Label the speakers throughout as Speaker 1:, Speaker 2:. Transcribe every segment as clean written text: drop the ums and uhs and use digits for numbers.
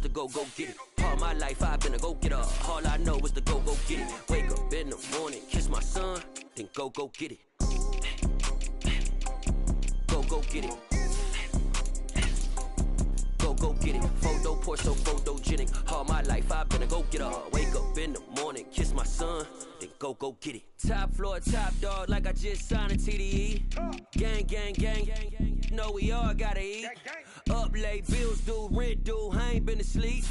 Speaker 1: to go get it. All my life I've been a go-getter. All I know is to go get it. Wake up in the morning, kiss my son, then go get it. Go get it. Go get it. Photo poor, so photogenic. All my life I've been a go-getter. Wake up in the morning, kiss my son, then go get it. Top floor, top dog, like I just signed a TDE. Gang, gang, gang, gang, gang. Know we all gotta eat. Up late, bills due, rent due, I ain't been asleep.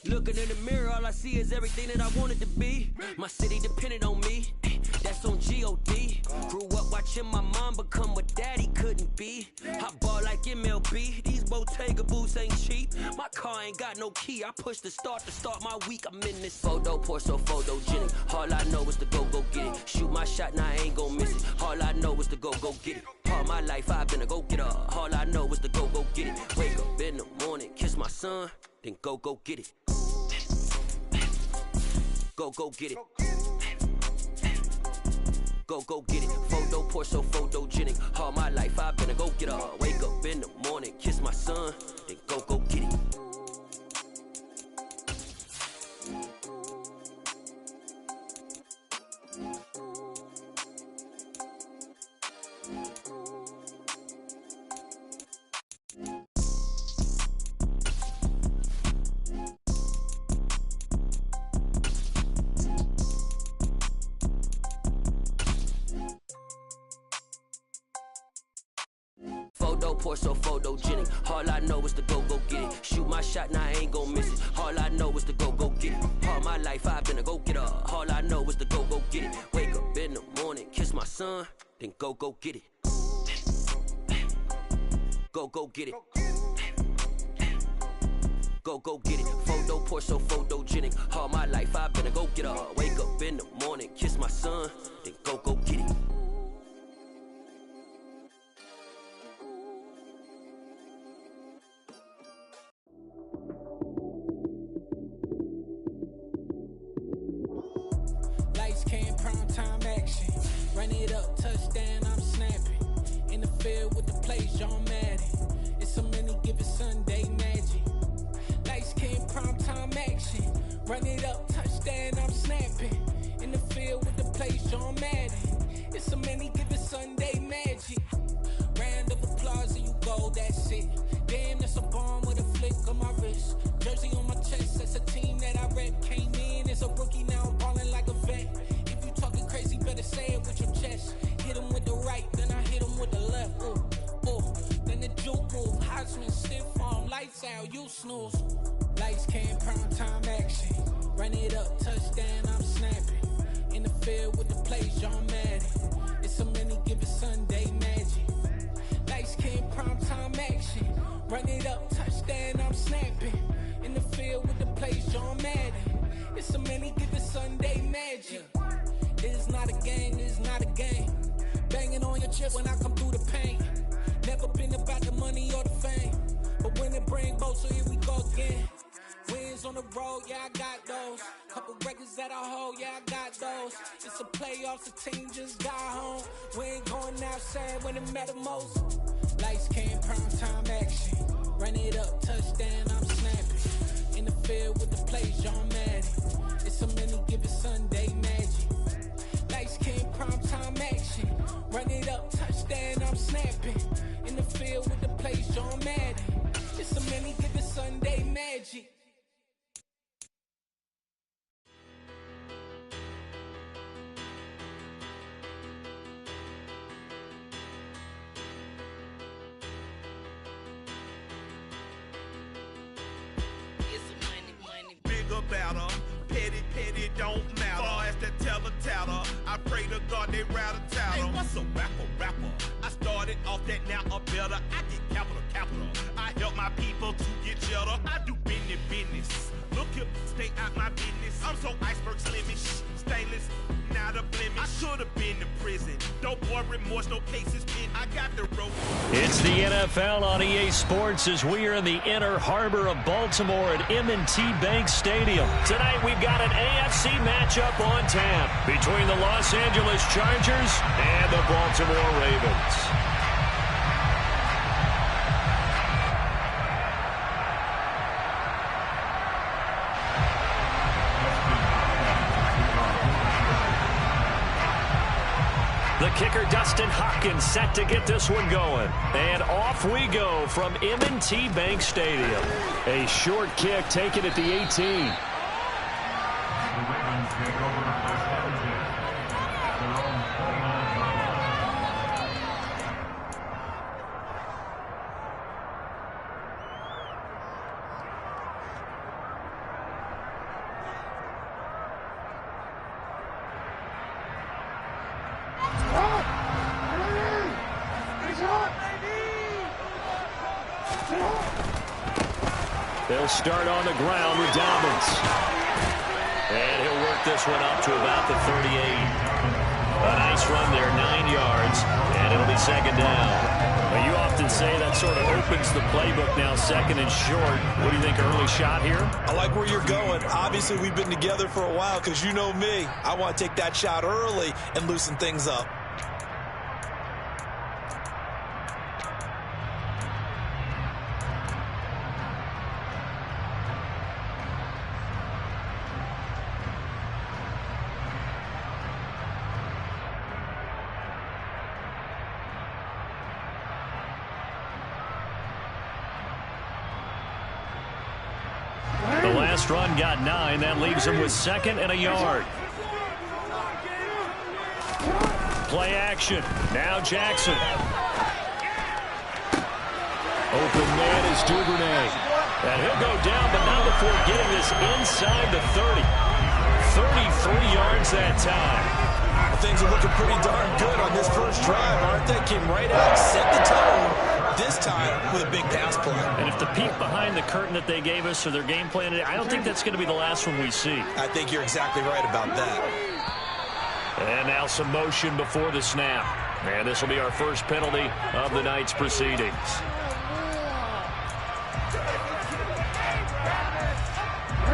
Speaker 1: Looking in the mirror, all I see is everything that I wanted to be. My city depended on me, that's on G.O.D. Grew up watching my mom become what daddy couldn't be. I ball like MLB, these Bottega boots ain't cheap. My car ain't got no key, I push the start to start my week. I'm in this photo poor, so photogenic. All I know is to go get it. Shoot my shot, now I ain't gon' miss it. All I know is to go get it. All my life I've been a go-getter. All I know is to go get it. Wake up in the morning, kiss my son, then go get it. Go get it. Go get it. Photo poor, so photogenic. All my life I've been a go-getter. Wake up in the morning, kiss my son, then go get it. Photo poor, so photogenic. All I know is to go get it. Shoot my shot, now I ain't gon' miss it. All I know is to go get it. All my life I've been a go-getter. All I know is to go get it. Wake up in the morning, kiss my son, then go get it. Go get it. Go get it. Photo poor, so photogenic. All my life I've been a go-getter. Wake up in the morning, kiss my son, then go get it.
Speaker 2: Lights came, prime time action. Run it up, touchdown, I'm snapping. In the field with the plays, John Madden. It's a many given Sunday magic. Lights came, prime time action. Run it up, touchdown, I'm snapping. In the field with the plays, John Madden. It's a many given Sunday magic. Round of applause and you go, that's it. Damn, that's a bomb with a flick on my wrist. Jersey on my chest, that's a team that I rep. Came in as a rookie, now I'm ballin' like a vet. If you talking crazy, better say it with your chest. Hit him with the right, then I hit him with the left. Ooh, ooh. Then the juke move, Heisman, stiff arm, lights out, you snooze. Lights came, prime time action. Run it up, touchdown, I'm snapping. In the field with the plays, John Madden. It's a many given Sunday magic. Lights came, prime time action. Run it up, touchdown, I'm snapping. In the field with the plays, John Madden. It's a many given Sunday magic. It's not a game, it's not a game. Banging on your chest when I come through the pain. Never been about the money or the fame. But when it bring both, so here we go again. Wins on the road, yeah, I got those. Couple records that I hold, yeah, I got those. It's a playoffs, the team just got home. We ain't going outside when it matter most. Lights came, prime time action. Run it up, touchdown, I'm snapping. In the field with the plays, John Madden. It's a many given Sunday magic. Lights came, prime time action. Run it up, touchdown, I'm snapping. In the field with the plays, John Madden. It's a many given Sunday magic.
Speaker 3: Better, petty, don't matter. Far as the teller, I pray to God they rather tattle. Hey, what's a rapper? I started off that, now I'm better. I get capital. I help my people to get cheddar. I do business. Look here, stay out my business. I'm so iceberg slimish, stainless, not a blemish. I should have been in prison. No more remorse, no cases pinned. I got the rope.
Speaker 4: It's the NFL on EA Sports as we are in the inner harbor of Baltimore at M&T Bank Stadium. Tonight we've got an AFC matchup on tap between the Los Angeles Chargers and the Baltimore Ravens. The kicker, Dustin Hopkins, set to get this one going. And off we go from M&T Bank Stadium. A short kick taken at the 18. They'll start on the ground with Dobbins. And he'll work this one up to about the 38. A nice run there, 9 yards, and it'll be second down. Well, you often say that sort of opens the playbook now, second and short. What do you think, early shot here?
Speaker 5: I like where you're going. Obviously, we've been together for a while because you know me. I want to take that shot early and loosen things up.
Speaker 4: Run got 9. That leaves him with second and a yard. Play action. Now Jackson. Open man is Duvernay. And he'll go down, but not before getting this inside the 30. 33 yards that time.
Speaker 5: Things are looking pretty darn good on this first drive, aren't they? Came right out, set the tone, this time with a big pass play.
Speaker 4: And if the peek behind the curtain that they gave us or their game plan, I don't think that's going to be the last one we see.
Speaker 5: I think you're exactly right about that.
Speaker 4: And now some motion before the snap. And this will be our first penalty of the night's proceedings.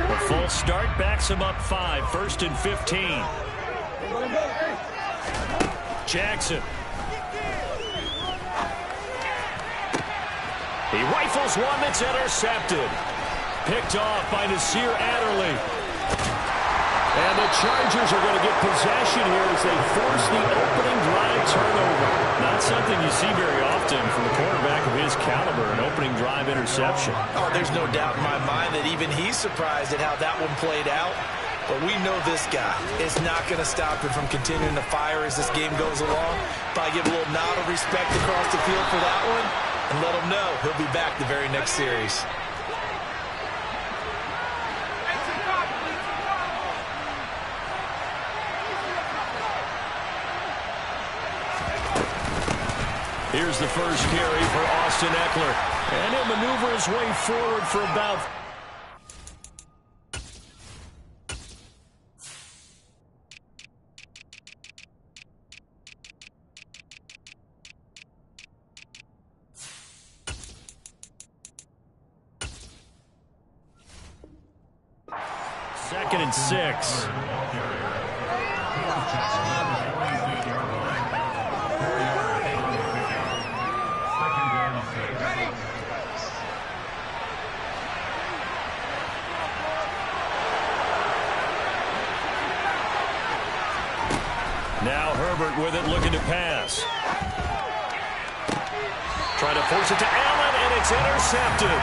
Speaker 4: The full start backs him up 5, 1st and 15. Jackson. He rifles one that's intercepted. Picked off by Nasir Adderley. And the Chargers are going to get possession here as they force the opening drive turnover. Not something you see very often from a quarterback of his caliber, an opening drive interception.
Speaker 5: Oh, there's no doubt in my mind that even he's surprised at how that one played out. But we know this guy is not going to stop him from continuing to fire as this game goes along. Probably give a little nod of respect across the field for that one and let him know he'll be back the very next series.
Speaker 4: Here's the first carry for Austin Eckler. And he'll maneuver his way forward for about... Second and 6. Now Herbert with it, looking to pass. Trying to force it to Allen, and it's intercepted.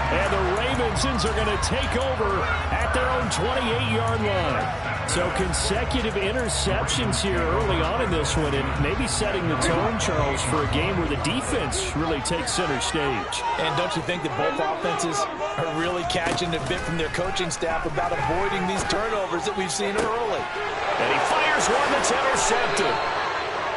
Speaker 4: And the Ravensons are going to take over at their own 28-yard line. So consecutive interceptions here early on in this one, and maybe setting the tone, Charles, for a game where the defense really takes center stage.
Speaker 5: And don't you think that both offenses are really catching a bit from their coaching staff about avoiding these turnovers that we've seen early?
Speaker 4: And he fires one that's intercepted.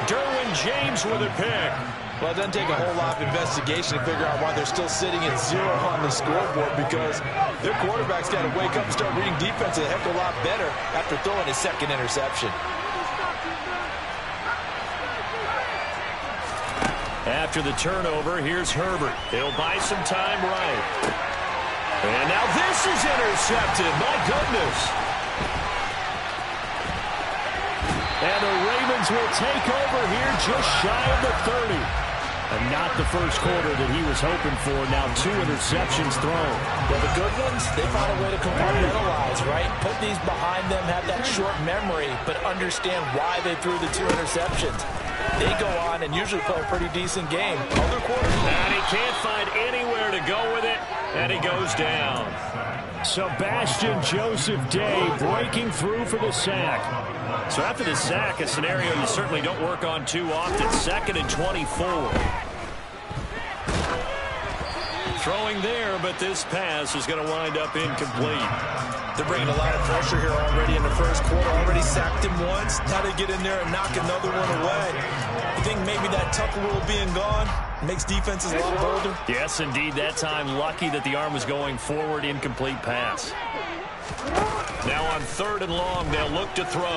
Speaker 4: Derwin James with a pick.
Speaker 5: Well, it doesn't take a whole lot of investigation to figure out why they're still sitting at 0 on the scoreboard, because their quarterback's got to wake up and start reading defense a heck of a lot better after throwing his second interception.
Speaker 4: After the turnover, here's Herbert. He'll buy some time right. And now this is intercepted. My goodness. And the Ravens will take over here just shy of the 30. And not the first quarter that he was hoping for. Now 2 interceptions thrown.
Speaker 5: Well, the good ones, they found a way to compartmentalize, right? Put these behind them, have that short memory, but understand why they threw the 2 interceptions. They go on and usually play a pretty decent game. Other quarters.
Speaker 4: And he can't find anywhere to go with it, and he goes down. Sebastian Joseph Day breaking through for the sack. So after the sack, a scenario you certainly don't work on too often. 2nd and 24. Throwing there, but this pass is going to wind up incomplete.
Speaker 5: They're bringing a lot of pressure here already in the first quarter. Already sacked him once. Now they get in there and knock another one away. You think maybe that Tucker rule being gone makes defenses a lot bolder?
Speaker 4: Yes, indeed. That time, lucky that the arm was going forward. Incomplete pass. Now on 3rd and long, they'll look to throw.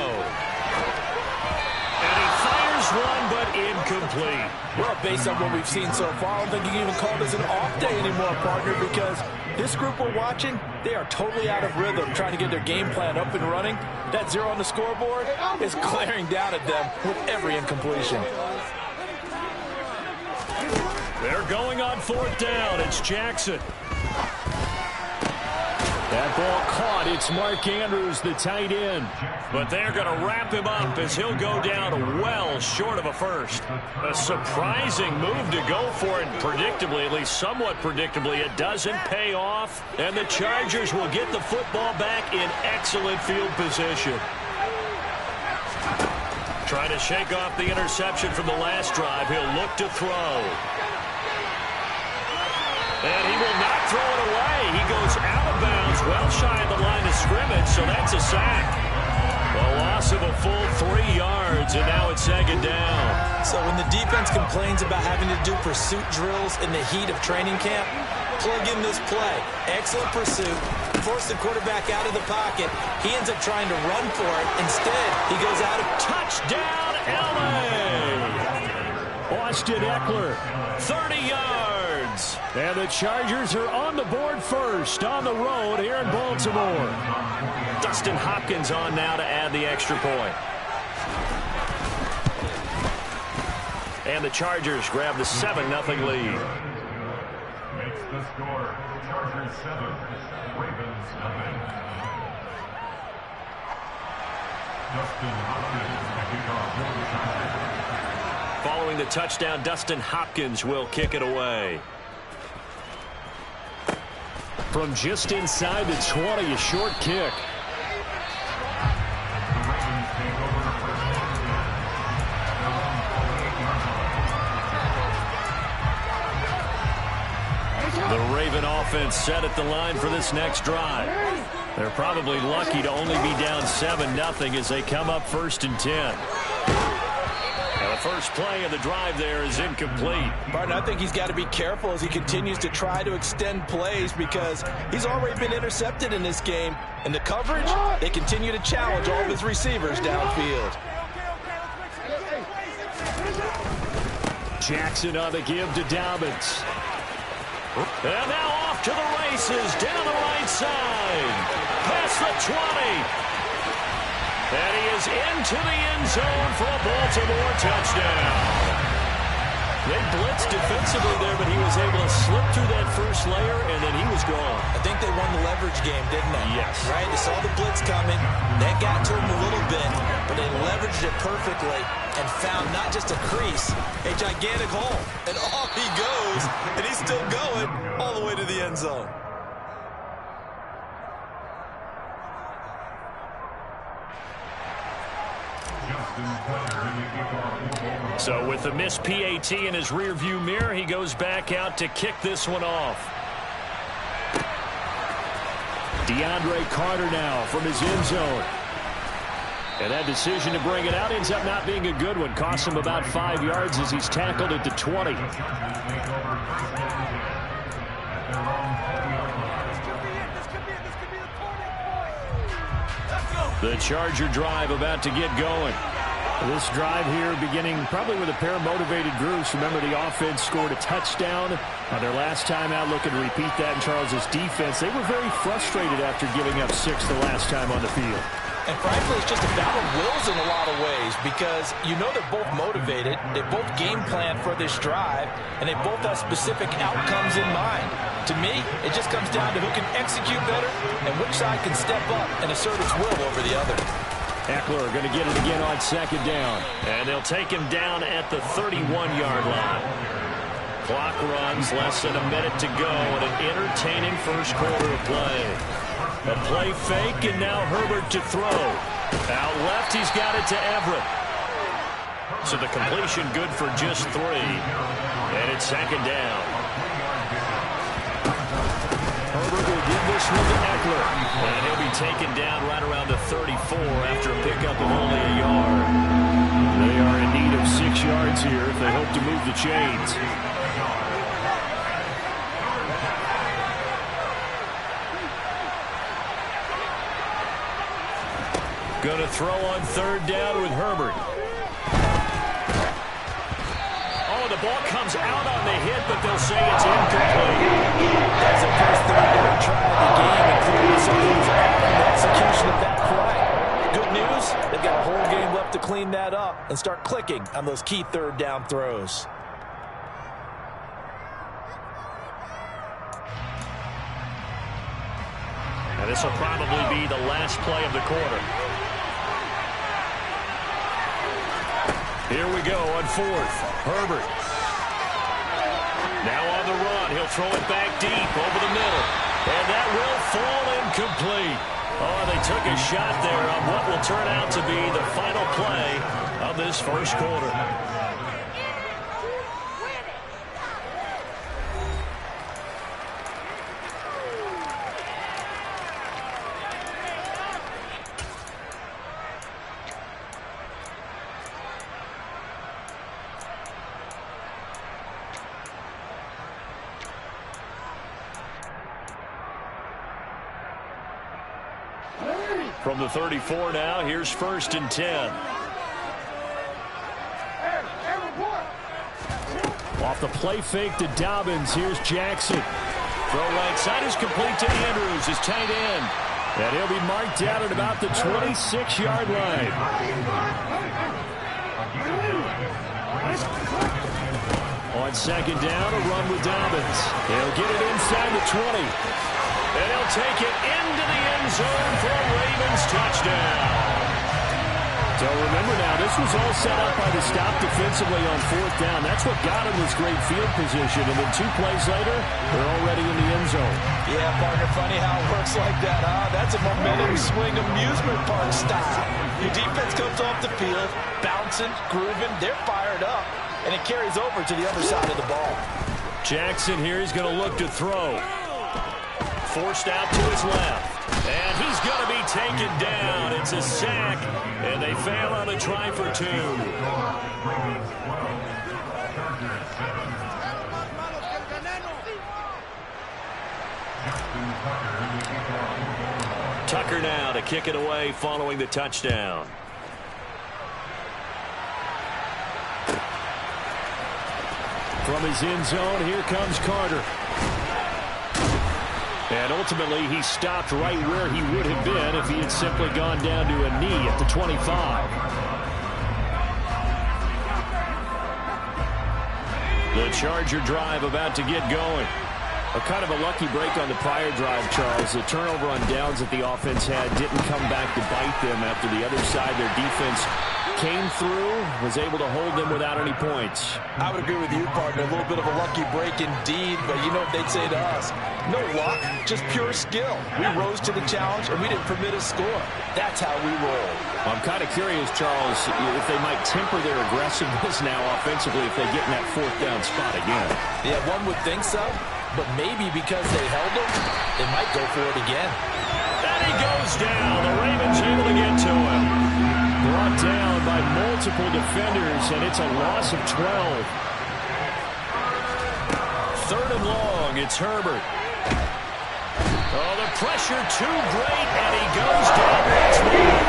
Speaker 4: And he fires one, but incomplete.
Speaker 5: Well, based on what we've seen so far, I don't think you can even call this an off day anymore, partner, because this group we're watching, they are totally out of rhythm, trying to get their game plan up and running. That 0 on the scoreboard is glaring down at them with every incompletion.
Speaker 4: They're going on 4th down. It's Jackson. That ball caught. It's Mark Andrews, the tight end. But they're going to wrap him up as he'll go down well short of a first. A surprising move to go for it. Predictably, at least somewhat predictably, it doesn't pay off. And the Chargers will get the football back in excellent field position. Trying to shake off the interception from the last drive. He'll look to throw. And he will not throw it away. He goes out of bounds, well shy of the line of scrimmage, so that's a sack. A loss of a full 3 yards, and now it's 2nd down.
Speaker 5: So when the defense complains about having to do pursuit drills in the heat of training camp, plug in this play. Excellent pursuit. Force the quarterback out of the pocket. He ends up trying to run for it. Instead, he goes out of
Speaker 4: touchdown, L.A. Austin Eckler, 30 yards. And the Chargers are on the board first on the road here in Baltimore. Dustin Hopkins on now to add the extra point. And the Chargers grab the 7-0 lead.
Speaker 6: Makes the score Chargers 7, Ravens 0. Dustin Hopkins to kick off for the Chargers.
Speaker 4: Following the touchdown, Dustin Hopkins will kick it away. From just inside the 20, a short kick. The Raven offense set at the line for this next drive. They're probably lucky to only be down 7-0 as they come up 1st and 10. The first play of the drive there is incomplete.
Speaker 5: Martin, I think he's got to be careful as he continues to try to extend plays because he's already been intercepted in this game. And the coverage, they continue to challenge all of his receivers downfield.
Speaker 4: Jackson on the give to Dobbins. And now off to the races down the right side. Past the 20. And he is into the end zone for a Baltimore touchdown. They blitzed defensively there, but he was able to slip through that first layer, and then he was gone.
Speaker 5: I think they won the leverage game, didn't they?
Speaker 4: Yes.
Speaker 5: Right? They saw the blitz coming. That got to him a little bit, but they leveraged it perfectly and found not just a crease, a gigantic hole. And off he goes, and he's still going all the way to the end zone.
Speaker 4: So with the missed PAT in his rearview mirror, he goes back out to kick this one off. DeAndre Carter now from his end zone. And that decision to bring it out ends up not being a good one. Costs him about 5 yards as he's tackled at the 20. The Charger drive about to get going. This drive here beginning probably with a pair of motivated groups. Remember, the offense scored a touchdown on their last time out. Looking to repeat that in Charles's defense. They were very frustrated after giving up 6 the last time on the field.
Speaker 5: And frankly, it's just a battle of wills in a lot of ways because you know they're both motivated, they both game plan for this drive, and they both have specific outcomes in mind. To me, it just comes down to who can execute better and which side can step up and assert its will over the other.
Speaker 4: Eckler going to get it again on second down. And they'll take him down at the 31-yard line. Clock runs, less than a minute to go, and an entertaining first quarter of play. A play fake, and now Herbert to throw. Out left, he's got it to Everett. So the completion good for just 3. And it's second down. Herbert will give this one to Eckler. And he'll be taken down right around the 34 after a pickup of only a yard. They are in need of 6 yards here if they hope to move the chains. Going to throw on third down with Herbert. Oh, the ball comes out on the hit, but they'll say it's incomplete.
Speaker 5: That's the first third down try of the game, including something's out in the execution of that play. Good news, they've got a whole game left to clean that up and start clicking on those key third down throws.
Speaker 4: And this will probably be the last play of the quarter. Here we go on fourth. Herbert. Now on the run. He'll throw it back deep over the middle. And that will fall incomplete. Oh, they took a shot there on what will turn out to be the final play of this first quarter. From the 34 now, here's 1st and 10. Off the play fake to Dobbins, here's Jackson. Throw right side is complete to Andrews, his tight end. And he'll be marked down at about the 26-yard line. On second down, a run with Dobbins. He'll get it inside the 20. And he'll take it into the end zone for a Ravens touchdown. So remember now, this was all set up by the stop defensively on fourth down. That's what got him this great field position. And then 2 plays later, they're already in the end zone.
Speaker 5: Yeah, partner, funny how it works like that, huh? That's a momentum swing amusement park style. Your defense comes off the field, bouncing, grooving, they're fired up. And it carries over to the other side of the ball.
Speaker 4: Jackson here is going to look to throw. Forced out to his left. And he's going to be taken down. It's a sack. And they fail on the try for 2. Tucker now to kick it away following the touchdown. From his end zone, here comes Carter. And ultimately, he stopped right where he would have been if he had simply gone down to a knee at the 25. The Charger drive about to get going. A kind of a lucky break on the prior drive, Charles. The turnover on downs that the offense had didn't come back to bite them after the other side. Their defense came through, was able to hold them without any points.
Speaker 5: I would agree with you, partner. A little bit of a lucky break indeed, but you know what they'd say to us? No luck, just pure skill. We rose to the challenge, and we didn't permit a score. That's how we roll.
Speaker 4: I'm kind of curious, Charles, if they might temper their aggressiveness now offensively if they get in that fourth down spot again.
Speaker 5: Yeah, one would think so, but maybe because they held them, they might go for it again.
Speaker 4: And he goes down. The Ravens able to get to him. Brought down by multiple defenders, and it's a loss of 12. 3rd and long, it's Herbert. Oh, the pressure too great, and he goes down once more.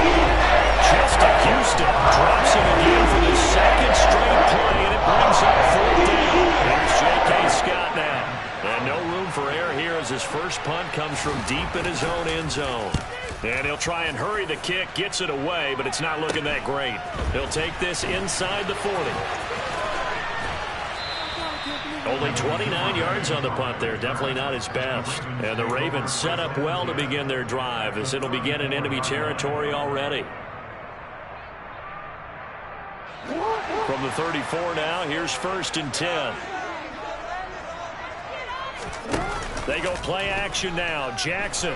Speaker 4: Justin Houston drops him again for the 2nd straight play, and it brings up 4th down. There's J.K. Scott now. And no room for error here as his first punt comes from deep in his own end zone. And he'll try and hurry the kick, gets it away, but it's not looking that great. He'll take this inside the 40. Only 29 yards on the punt there. Definitely not his best. And the Ravens set up well to begin their drive as it'll begin in enemy territory already. From the 34 now, here's 1st and 10. They go play action now. Jackson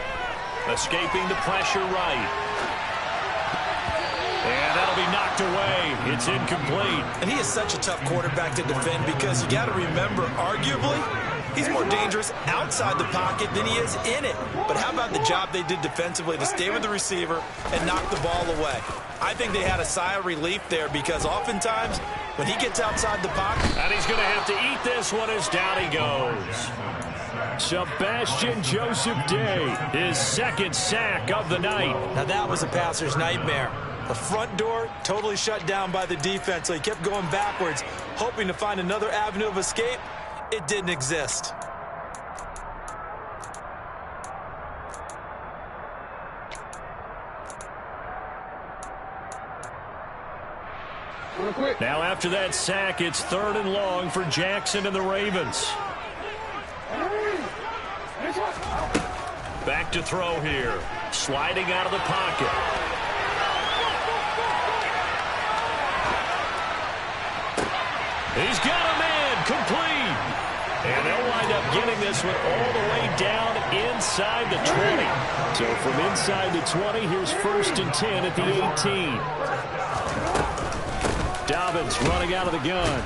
Speaker 4: escaping the pressure right. And that'll be knocked away. It's incomplete.
Speaker 5: And he is such a tough quarterback to defend because you got to remember, arguably, he's more dangerous outside the pocket than he is in it. But how about the job they did defensively to stay with the receiver and knock the ball away? I think they had a sigh of relief there because oftentimes when he gets outside the pocket.
Speaker 4: And he's going to have to eat this one as down he goes. Sebastian Joseph Day, his 2nd sack of the night.
Speaker 5: Now that was a passer's nightmare. The front door totally shut down by the defense, so he kept going backwards, hoping to find another avenue of escape. It didn't exist.
Speaker 4: Now after that sack, it's 3rd and long for Jackson and the Ravens. Back to throw here. Sliding out of the pocket. He's got a man complete. And they'll wind up getting this one all the way down inside the 20. So from inside the 20, here's 1st and 10 at the 18. Dobbins running out of the gun.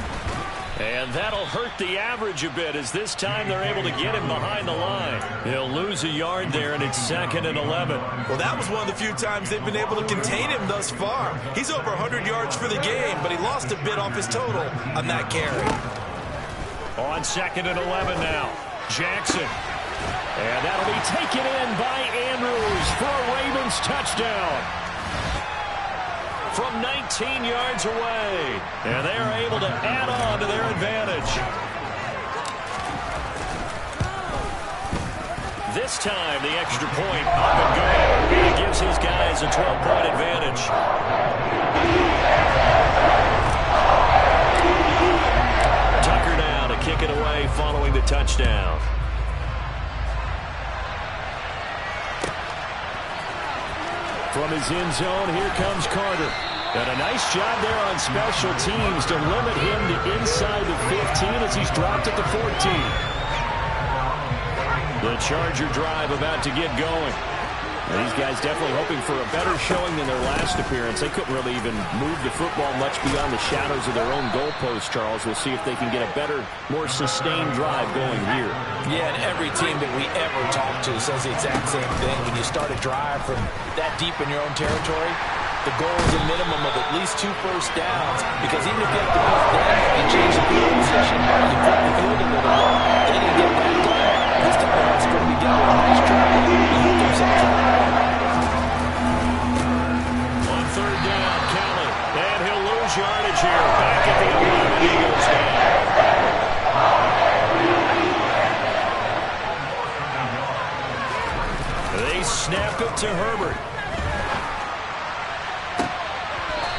Speaker 4: And that'll hurt the average a bit as this time they're able to get him behind the line. He'll lose a yard there, and it's 2nd and 11.
Speaker 5: Well, that was one of the few times they've been able to contain him thus far. He's over 100 yards for the game, but he lost a bit off his total on that carry.
Speaker 4: On 2nd and 11 now. Jackson. And that'll be taken in by Andrews for a Ravens touchdown. From 19 yards away. And they are able to add on to their advantage. This time, the extra point up and good. And it gives his guys a 12-point advantage. Tucker now to kick it away following the touchdown. From his end zone, here comes Carter. And a nice job there on special teams to limit him to inside the 15 as he's dropped at the 14. The Charger drive about to get going. And these guys definitely hoping for a better showing than their last appearance. They couldn't really even move the football much beyond the shadows of their own goalpost, Charles. We'll see if they can get a better, more sustained drive going here.
Speaker 5: Yeah, and every team that we ever talk to says the exact same thing. When you start a drive from that deep in your own territory, the goal is a minimum of at least 2 first downs. Because even if you have to push them and change the field position, you put the field a little bit, they didn't get that done. This time they're all screwed together on a nice drive. They hook themselves up.
Speaker 4: On 3rd down, Kelly. And he'll lose yardage here. Back at the 11, he goes down. They snap it to Herbert.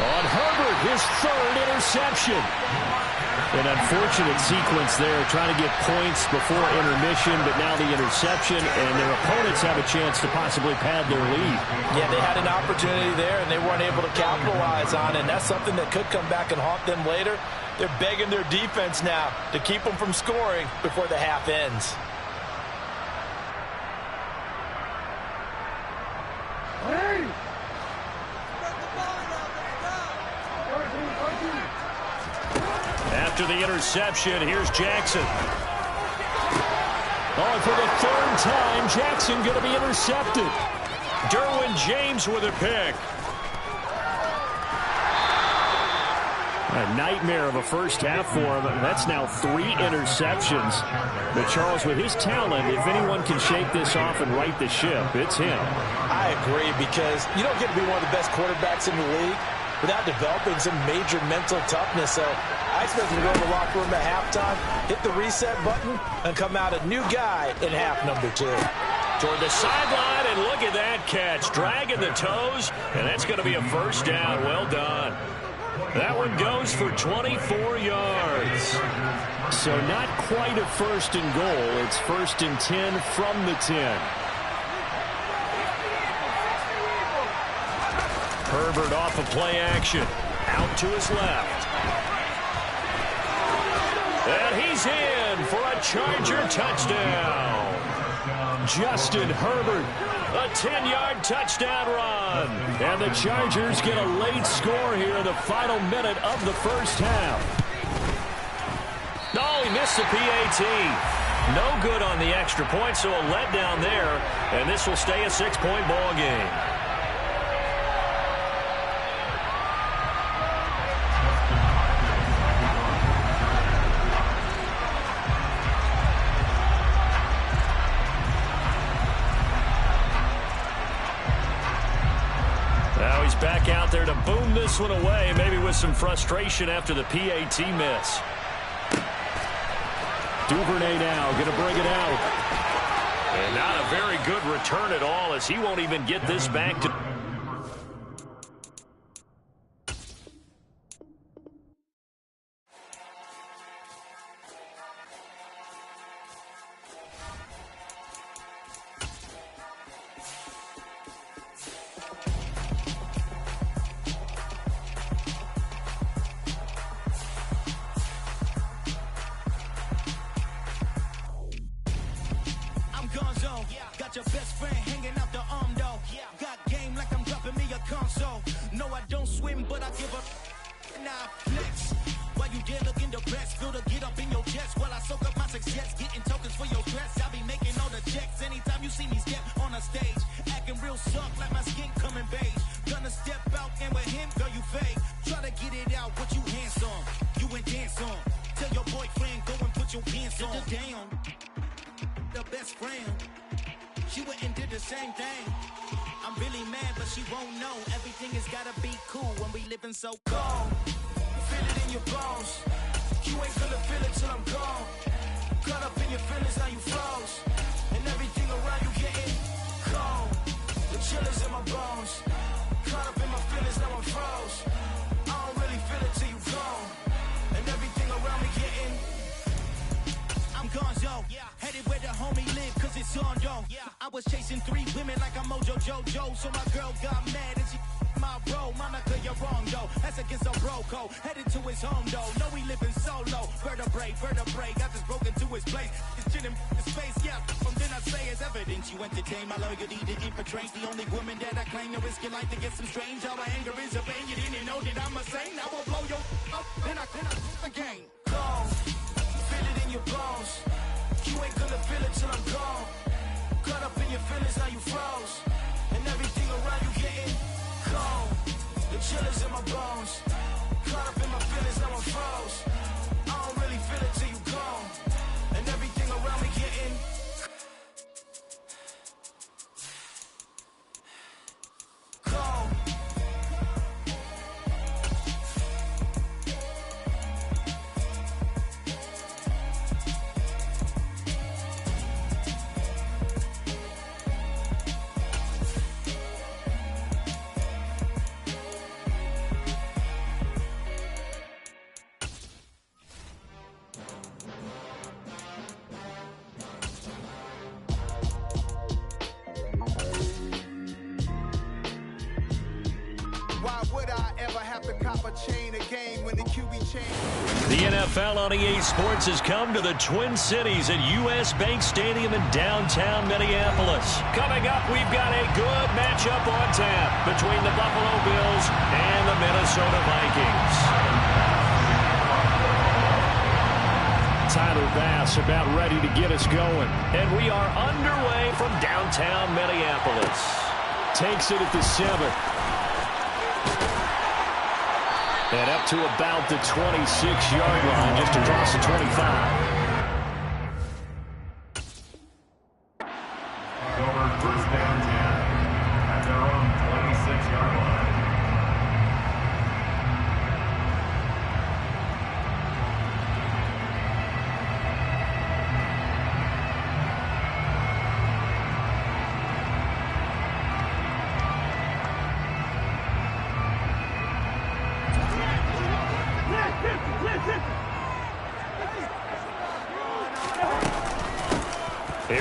Speaker 4: On Herbert, his 3rd interception. An unfortunate sequence there, trying to get points before intermission, but now the interception, and their opponents have a chance to possibly pad their lead.
Speaker 5: Yeah, they had an opportunity there, and they weren't able to capitalize on it, and that's something that could come back and haunt them later. They're begging their defense now to keep them from scoring before the half ends.
Speaker 4: After the interception, here's Jackson. Oh, for the 3rd time, Jackson going to be intercepted. Derwin James with a pick. A nightmare of a first half for him. That's now 3 interceptions. But Charles, with his talent, if anyone can shake this off and right the ship, it's him.
Speaker 5: I agree, because you don't get to be one of the best quarterbacks in the league without developing some major mental toughness. So I expect him to go to the locker room at halftime, hit the reset button, and come out a new guy in half number 2.
Speaker 4: Toward the sideline, and look at that catch, dragging the toes, and that's going to be a first down. Well done. That one goes for 24 yards.
Speaker 7: So not quite a first and goal. It's 1st and 10 from the 10.
Speaker 4: Herbert off of play action. Out to his left. And he's in for a Charger touchdown. Justin Herbert, a 10-yard touchdown run. And the Chargers get a late score here in the final minute of the first half. No, he missed the PAT. No good on the extra point, so a letdown there. And this will stay a 6-point ball game. Now he's back out there to boom this one away, maybe with some frustration after the PAT miss.
Speaker 7: Duvernay now going to bring it out.
Speaker 4: And not a very good return at all, as he won't even get this back to...
Speaker 8: Got your best friend hanging out the arm though. Got game like I'm dropping me a console. No, I don't swim, but I give up. Nah, flex. While you there looking depressed, feel the get up in your chest while I soak up my success. Getting tokens for your stress. I be making all the checks anytime you see me step on a stage. Acting real soft like my skin coming beige. Gonna step out and with him, girl, you fake. Try to get it out, what you handsome. You and dance on. Tell your boyfriend, go and put your pants on. Down. The best friend. She went and did the same thing. I'm really mad, but she won't know. Everything has gotta be cool when we living so cold. Feel it in your bones. You ain't gonna feel it till I'm gone. Caught up in your feelings, now you froze. And everything around you getting cold. The chill is in my bones. Caught up in my feelings, now I'm froze. I don't really feel it till you gone. And everything around me getting I'm gone, yo. Headed where the homie live, cause it's on, yo. I was chasing 3 women like I'm Mojo Jojo. So my girl got mad and she my bro. Monica, you're wrong, though. That's against a bro code. Headed to his home, though. No, we living solo. Vertebrae. Got this broken to his place. It's chilling his face, yeah. From then I say it's evidence. You entertain my loyalty to infiltrate. The only woman that I claim to risk your life to get some strange. How my anger is a pain. You didn't know that I'm a saint. I will blow your up. Then I again. Gone. Feel it in your bones. You ain't gonna feel it till I'm gone. Caught up in your feelings, now you froze. And everything around you getting cold. The chill is in my bones. Caught up in my feelings, now I'm froze. I don't really feel it till you gone. And everything around me getting cold.
Speaker 4: The NFL on EA Sports has come to the Twin Cities at U.S. Bank Stadium in downtown Minneapolis. Coming up, we've got a good matchup on tap between the Buffalo Bills and the Minnesota Vikings.
Speaker 7: Tyler Bass about ready to get us going.
Speaker 4: And we are underway from downtown Minneapolis.
Speaker 7: Takes it at the 7. And up to about the 26-yard line, just across the 25.
Speaker 6: Over first down 10 at their own 26-yard line.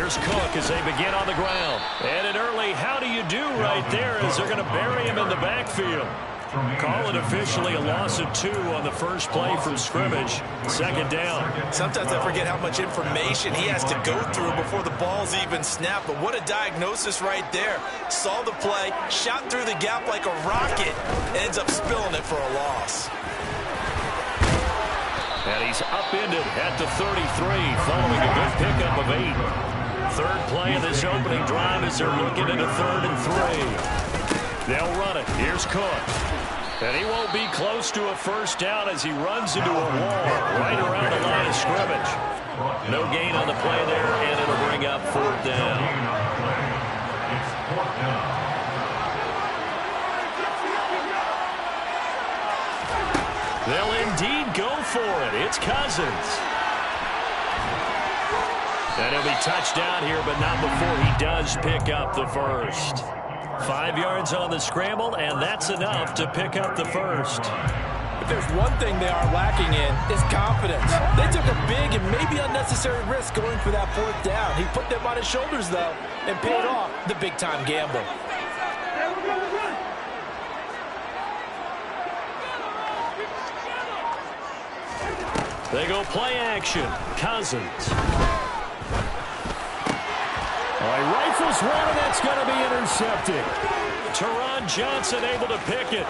Speaker 4: Here's Cook as they begin on the ground. And an early how do you do right there as they're going to bury him in the backfield. Call it officially a loss of 2 on the first play from scrimmage. Second down.
Speaker 5: Sometimes I forget how much information he has to go through before the ball's even snapped. But what a diagnosis right there. Saw the play, shot through the gap like a rocket, ends up spilling it for a loss.
Speaker 4: And he's upended at the 33 following a good pickup of 8. Third play of this opening drive as they're looking at a 3rd and 3. They'll run it. Here's Cook. And he won't be close to a first down as he runs into a wall right around the line of scrimmage. No gain on the play there, and it'll bring up 4th down.
Speaker 6: It's 4th down.
Speaker 4: They'll indeed go for it. It's Cousins. And he'll be touched down here, but not before he does pick up the first. 5 yards on the scramble, and that's enough to pick up the first.
Speaker 5: If there's one thing they are lacking in, it's confidence. They took a big and maybe unnecessary risk going for that 4th down. He put them on his shoulders, though, and paid off the big-time gamble.
Speaker 4: They go play action. Cousins. He rifles one, and that's going to be intercepted. Teron Johnson able to pick it.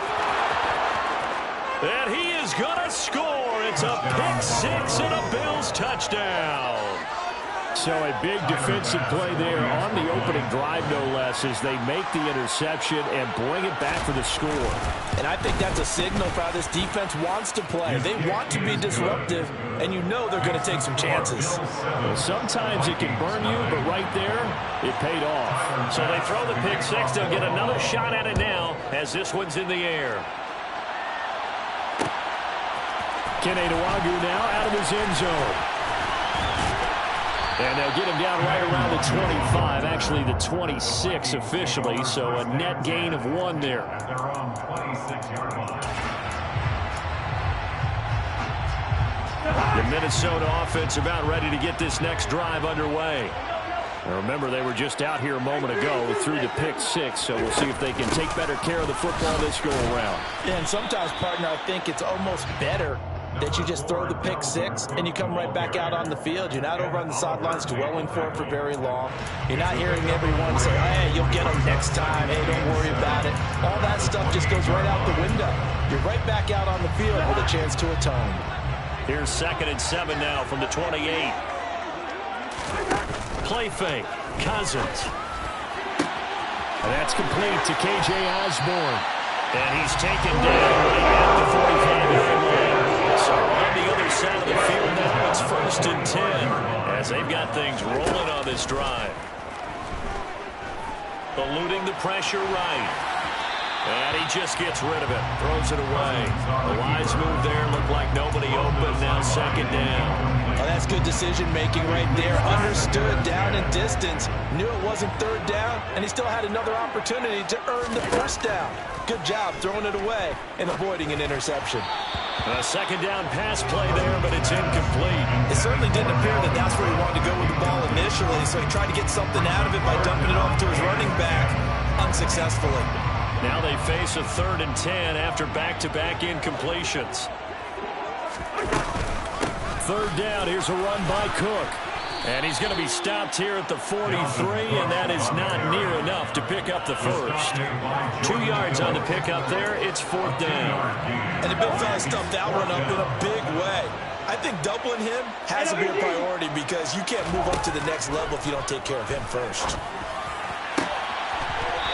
Speaker 4: And he is going to score. It's a pick 6 and a Bills touchdown. So a big defensive play there on the opening drive, no less, as they make the interception and bring it back for the score.
Speaker 5: And I think that's a signal for how this defense wants to play. They want to be disruptive, and you know they're going to take some chances.
Speaker 4: Well, sometimes it can burn you, but right there, it paid off. So they throw the pick 6. They'll get another shot at it now as this one's in the air. Kene Nwangwu now out of his end zone. And they'll get him down right around the 25, actually the 26 officially, so a net gain of 1 there.
Speaker 6: They're on 26-yard line.
Speaker 4: The Minnesota offense about ready to get this next drive underway. Now remember, they were just out here a moment ago through the pick 6, so we'll see if they can take better care of the football this go-around.
Speaker 5: Yeah, and sometimes, partner, I think it's almost better that you just throw the pick 6 and you come right back out on the field. You're not over on the sidelines dwelling for it for very long. You're not hearing everyone say, hey, you'll get them next time. Hey, don't worry about it. All that stuff just goes right out the window. You're right back out on the field with a chance to atone.
Speaker 4: Here's 2nd and 7 now from the 28. Play fake. Cousins. And that's complete to K.J. Osborne. And he's taken down right at the 45-yard line. So on the other side of the field now, it's 1st and 10 as they've got things rolling on this drive. Eluding the pressure right. And he just gets rid of it. Throws it away. A wise move there. Looked like nobody open. Now 2nd down.
Speaker 5: Oh, that's good decision-making right there. Understood down and distance. Knew it wasn't 3rd down, and he still had another opportunity to earn the 1st down. Good job throwing it away and avoiding an interception.
Speaker 4: A 2nd down pass play there, but it's incomplete.
Speaker 5: It certainly didn't appear that that's where he wanted to go with the ball initially, so he tried to get something out of it by dumping it off to his running back unsuccessfully.
Speaker 4: Now they face a 3rd and 10 after back-to-back incompletions. 3rd down, here's a run by Cook. And he's going to be stopped here at the 43, and that is not near enough to pick up the first. 2 yards on the pickup there. It's 4th down.
Speaker 5: And the big fella stuffed that one up in a big way. I think doubling him has to be a priority because you can't move up to the next level if you don't take care of him first.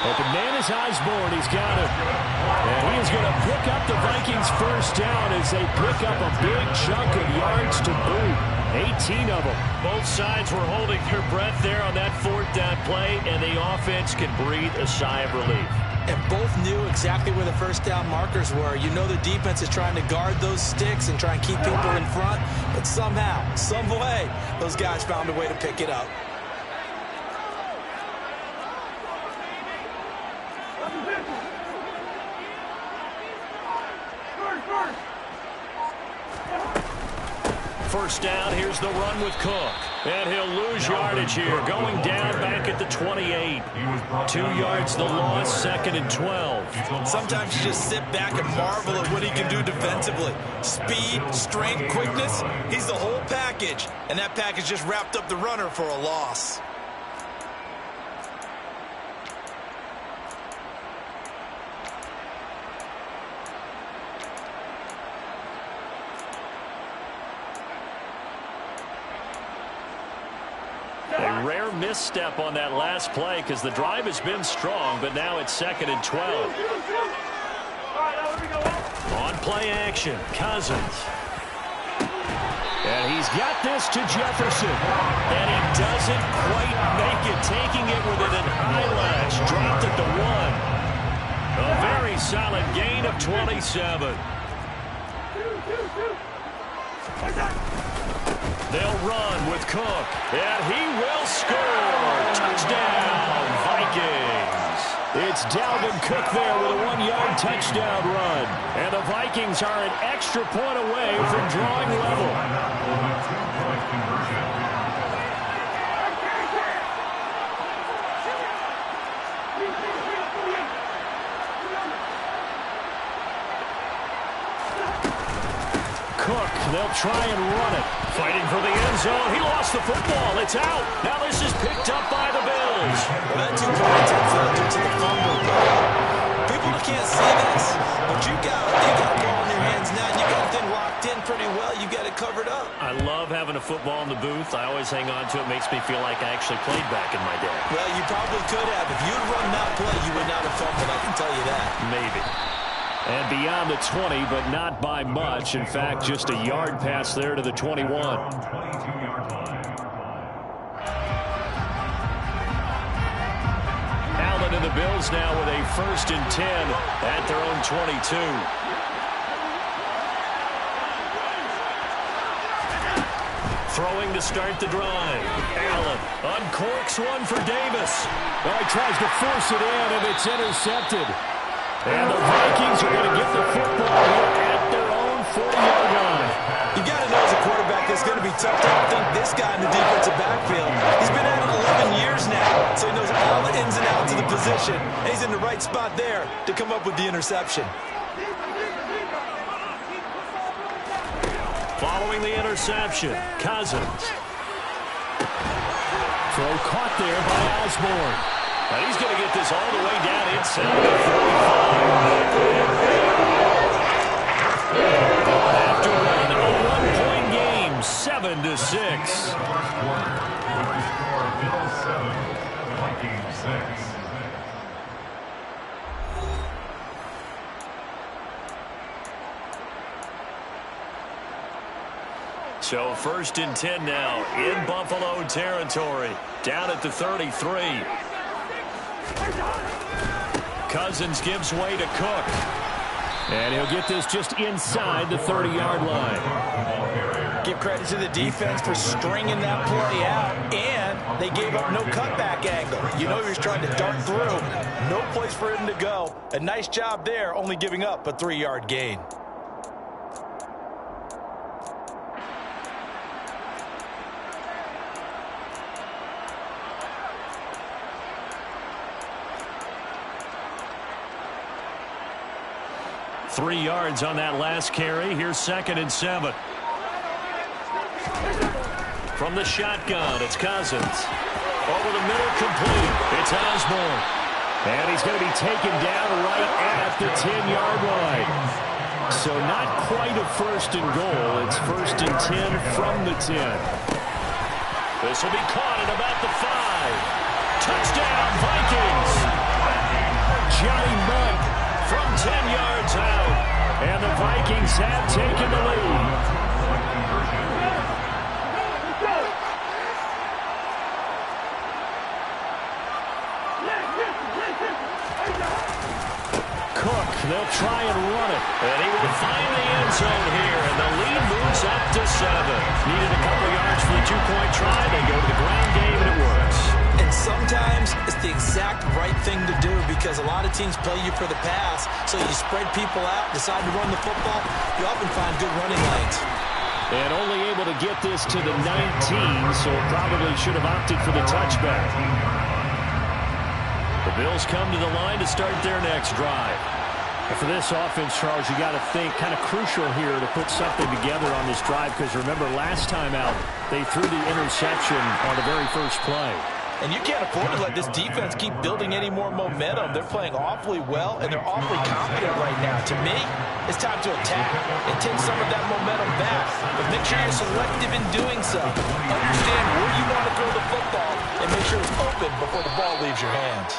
Speaker 4: Open man is Osborne. He's got it. And he is going to pick up the Vikings' first down as they pick up a big chunk of yards to boot. 18 of them. Both sides were holding their breath there on that 4th down play, and the offense can breathe a sigh of relief.
Speaker 5: And both knew exactly where the 1st down markers were. You know the defense is trying to guard those sticks and try and keep people in front, but somehow, some way, those guys found a way to pick it up.
Speaker 4: First down, here's the run with Cook. And he'll lose yardage here, going down back at the 28. 2 yards the loss, 2nd and 12.
Speaker 5: Sometimes you just sit back and marvel at what he can do defensively. Speed, strength, quickness, he's the whole package. And that package just wrapped up the runner for a loss.
Speaker 4: A rare misstep on that last play because the drive has been strong, but now it's 2nd and 12. On play action, Cousins. And he's got this to Jefferson. And he doesn't quite make it, taking it with an eyelash. Dropped at the 1. A very solid gain of 27. They'll run with Cook, and he will score. Touchdown, Vikings. It's Dalvin Cook there with a 1-yard touchdown run. And the Vikings are an extra point away from drawing level. Cook, they'll try and run it. Fighting for the end zone. He lost the football. It's out. Now this is picked up by the Bills.
Speaker 5: Well, that 2 points fell due to the fumble. People can't see this, but you got a ball in your hands now. You got it locked in pretty well. You got it covered up.
Speaker 4: I love having a football in the booth. I always hang on to it. Makes me feel like I actually played back in my day.
Speaker 5: Well, you probably could have. If you'd run that play, you would not have fumbled. I can tell you that.
Speaker 4: Maybe. And beyond the 20, but not by much. In fact, just a yard pass there to the 21. Allen and the Bills now with a 1st and 10 at their own 22. Throwing to start the drive. Allen uncorks one for Davis.
Speaker 7: Oh, he tries to force it in, and it's intercepted. And the Vikings are going to get the football at their own 40-yard line.
Speaker 5: You got to know as a quarterback it's going to be tough to outthink this guy in the defensive backfield. He's been at it 11 years now, so he knows all the ins and outs of the position. And he's in the right spot there to come up with the interception.
Speaker 4: Following the interception, Cousins.
Speaker 7: Throw caught there by Osborne.
Speaker 4: And he's going to get this all the way down inside the 45. After running a 1-point game, 7-6.
Speaker 6: Bills 7, Vikings 6.
Speaker 4: So 1st and 10 now in Buffalo territory. Down at the 33. Cousins gives way to Cook.
Speaker 7: And he'll get this just inside the 30-yard line.
Speaker 5: Give credit to the defense for stringing that play out, and they gave up no cutback angle. You know he was trying to dart through. No place for him to go. A nice job there, only giving up a 3-yard gain.
Speaker 4: Three yards on that last carry. Here's 2nd and 7. From the shotgun, it's Cousins. Over the middle, complete. It's Osborne.
Speaker 7: And he's going to be taken down right at the 10-yard line. So not quite a 1st and goal. It's 1st and 10 from the 10.
Speaker 4: This will be caught at about the 5. Touchdown, Vikings.
Speaker 7: Johnny Munt
Speaker 4: from 10 yards out.
Speaker 7: And the Vikings have taken the lead.
Speaker 4: Cook, they'll try and run it. And he will find the end zone here. And the lead moves up to 7. Needed a couple yards for the 2-point try. They go to the ground game, and it works.
Speaker 5: And sometimes it's the exact right thing to do because a lot of teams play you for the pass. So you spread people out, decide to run the football. You often find good running lanes.
Speaker 7: And only able to get this to the 19, so probably should have opted for the touchback. The Bills come to the line to start their next drive. And for this offense, Charles, you got to think kind of crucial here to put something together on this drive, because remember last time out they threw the interception on the very first play.
Speaker 5: And you can't afford to let this defense keep building any more momentum. They're playing awfully well, and they're awfully confident right now. To me, it's time to attack and take some of that momentum back. But make sure you're selective in doing so. Understand where you want to throw the football and make sure it's open before the ball leaves your hands.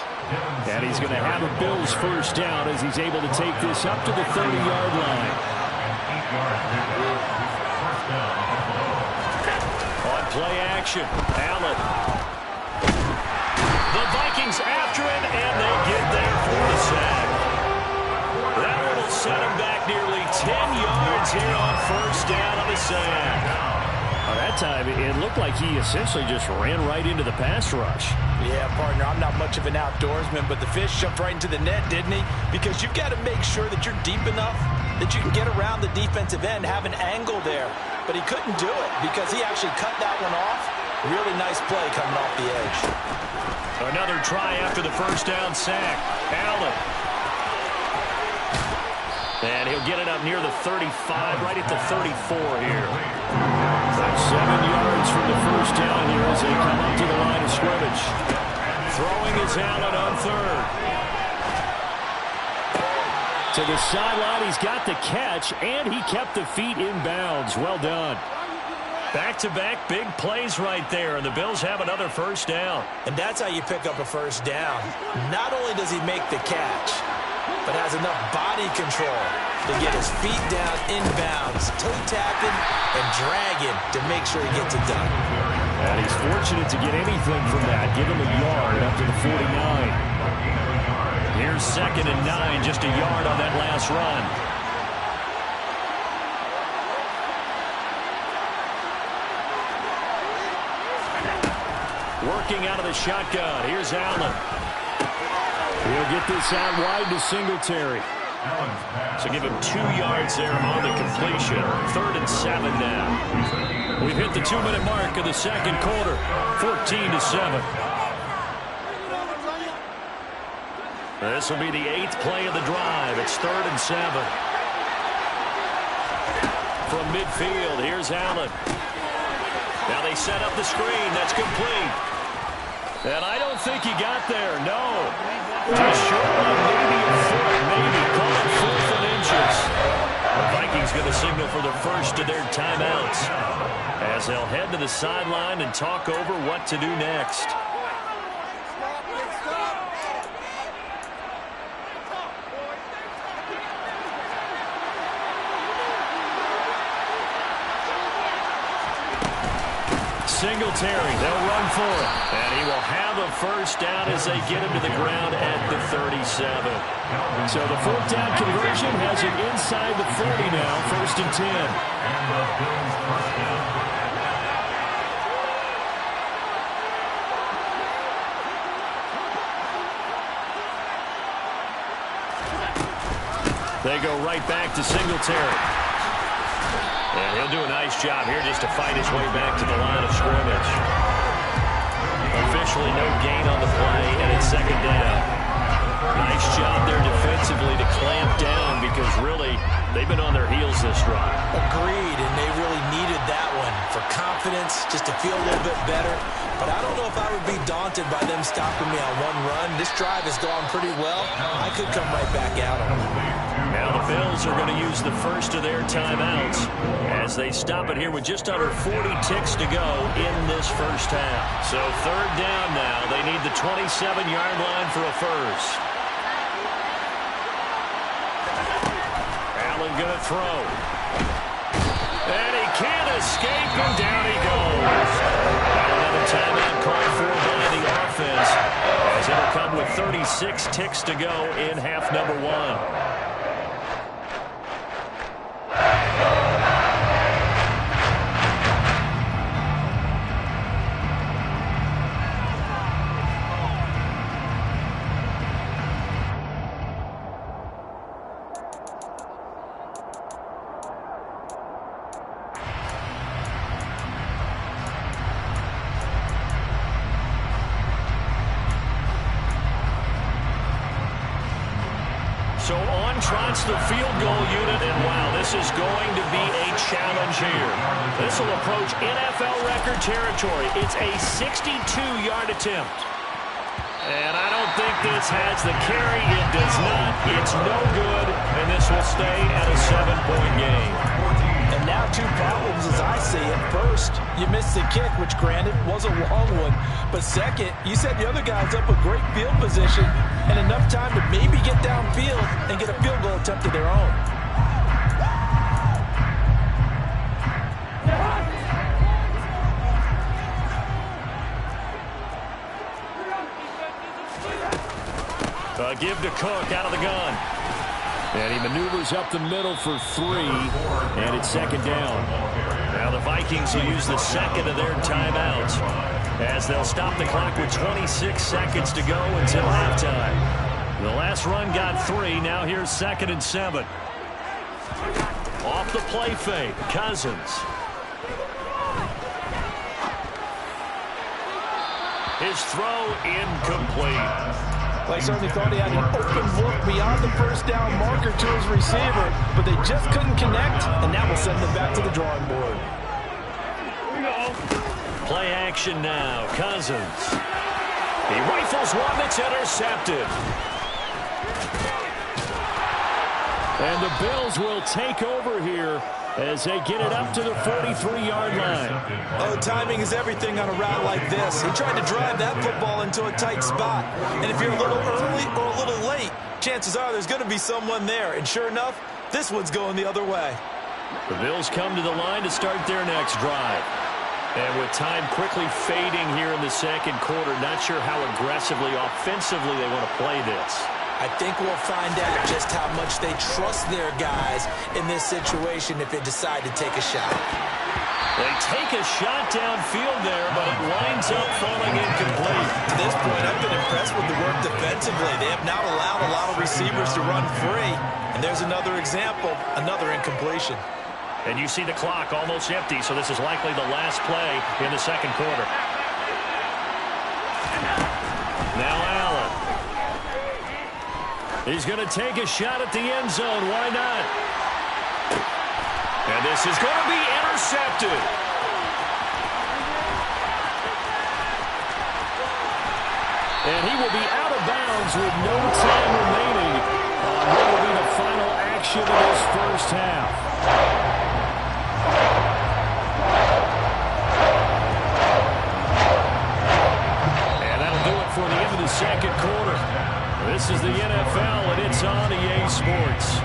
Speaker 7: And he's going to have a Bills first down as he's able to take this up to the 30-yard line. On play action, Allen. The Vikings after him, and they get there for the sack. That one will set him back nearly 10 yards here on first down on the sack. That time, it looked like he essentially just ran right into the pass rush.
Speaker 5: Yeah, partner, I'm not much of an outdoorsman, but the fish jumped right into the net, didn't he? Because you've got to make sure that you're deep enough that you can get around the defensive end, have an angle there. But he couldn't do it because he actually cut that one off. Really nice play coming off the edge.
Speaker 4: Another try after the first down sack. Allen. And he'll get it up near the 35, right at the 34 here. 7 yards from the first down here as they come up to the line of scrimmage. Throwing is Allen on third. To the sideline, he's got the catch, and he kept the feet in bounds. Well done. Back-to-back big plays right there, and the Bills have another first down.
Speaker 5: And that's how you pick up a first down. Not only does he make the catch, but has enough body control to get his feet down in bounds, toe-tapping and dragging to make sure he gets it done.
Speaker 7: And he's fortunate to get anything from that. Give him a yard up to the 49.
Speaker 4: Here's 2nd and 9, just a yard on that last run. Working out of the shotgun. Here's Allen.
Speaker 7: He'll get this out wide to Singletary.
Speaker 4: So give him 2 yards there on the completion. 3rd and 7 now. We've hit the 2-minute mark of the second quarter. 14-7. This will be the 8th play of the drive. It's 3rd and 7. From midfield, here's Allen. Now they set up the screen. That's complete. And I don't think he got there. No. Just short of maybe a foot. Maybe. Call it 4th and inches. The Vikings going to signal for the first of their timeouts as they'll head to the sideline and talk over what to do next. Singletary, they'll run for it. And he will have a first down as they get him to the ground at the 37.
Speaker 7: So the 4th down conversion has it inside the 40 now, 1st and 10.
Speaker 4: They go right back to Singletary. And he'll do a nice job here just to fight his way back to the line of scrimmage. Officially no gain on the play, and it's 2nd down. Nice job there defensively to clamp down because really they've been on their heels this drive.
Speaker 5: Agreed, and they really needed that one for confidence, just to feel a little bit better. But I don't know if I would be daunted by them stopping me on one run. This drive has gone pretty well. I could come right back out on them.
Speaker 4: Now the Bills are going to use the first of their timeouts as they stop it here with just under 40 ticks to go in this first half. So 3rd down now. They need the 27-yard line for a first. Allen going to throw. And he can't escape, and down he goes. Another timeout called for by the offense as it'll come with 36 ticks to go in half number 1. So on trots the field goal unit, and wow, this is going to be a challenge here. This will approach NFL record territory. It's a 62-yard attempt. And I don't think this has the carry. It does not. It's no good, and this will stay at a 7-point game.
Speaker 5: And now two problems as I see it. First, you missed the kick, which granted was a long one. But second, you set the other guys up with great field position and enough time to maybe get downfield and get a field goal attempt of their own.
Speaker 4: Give to Cook out of the gun. And he maneuvers up the middle for 3, and it's second down. Now the Vikings will use the second of their timeouts as they'll stop the clock with 26 seconds to go until halftime. The last run got 3. Now here's 2nd and 7. Off the play fake, Cousins. His throw incomplete.
Speaker 5: Well, I certainly thought he had an open look beyond the first down marker to his receiver, but they just couldn't connect, and that will send them back to the drawing board.
Speaker 4: Play action now. Cousins. He rifles one that's intercepted. And the Bills will take over here as they get it up to the 43-yard line.
Speaker 5: Oh, timing is everything on a route like this. He tried to drive that football into a tight spot. And if you're a little early or a little late, chances are there's going to be someone there. And sure enough, this one's going the other way.
Speaker 4: The Bills come to the line to start their next drive. And with time quickly fading here in the second quarter, not sure how aggressively, offensively they want to play this.
Speaker 5: I think we'll find out just how much they trust their guys in this situation if they decide to take a shot.
Speaker 4: They take a shot downfield there, but it winds up falling incomplete.
Speaker 5: To this point, I've been impressed with the work defensively. They have not allowed a lot of receivers to run free. And there's another example, another incompletion.
Speaker 4: And you see the clock almost empty, so this is likely the last play in the second quarter. Now Allen. He's going to take a shot at the end zone. Why not? And this is going to be intercepted. And he will be out of bounds with no time remaining on what will be the final action of this first half. And that'll do it for the end of the second quarter. This is the NFL, and it's on EA Sports.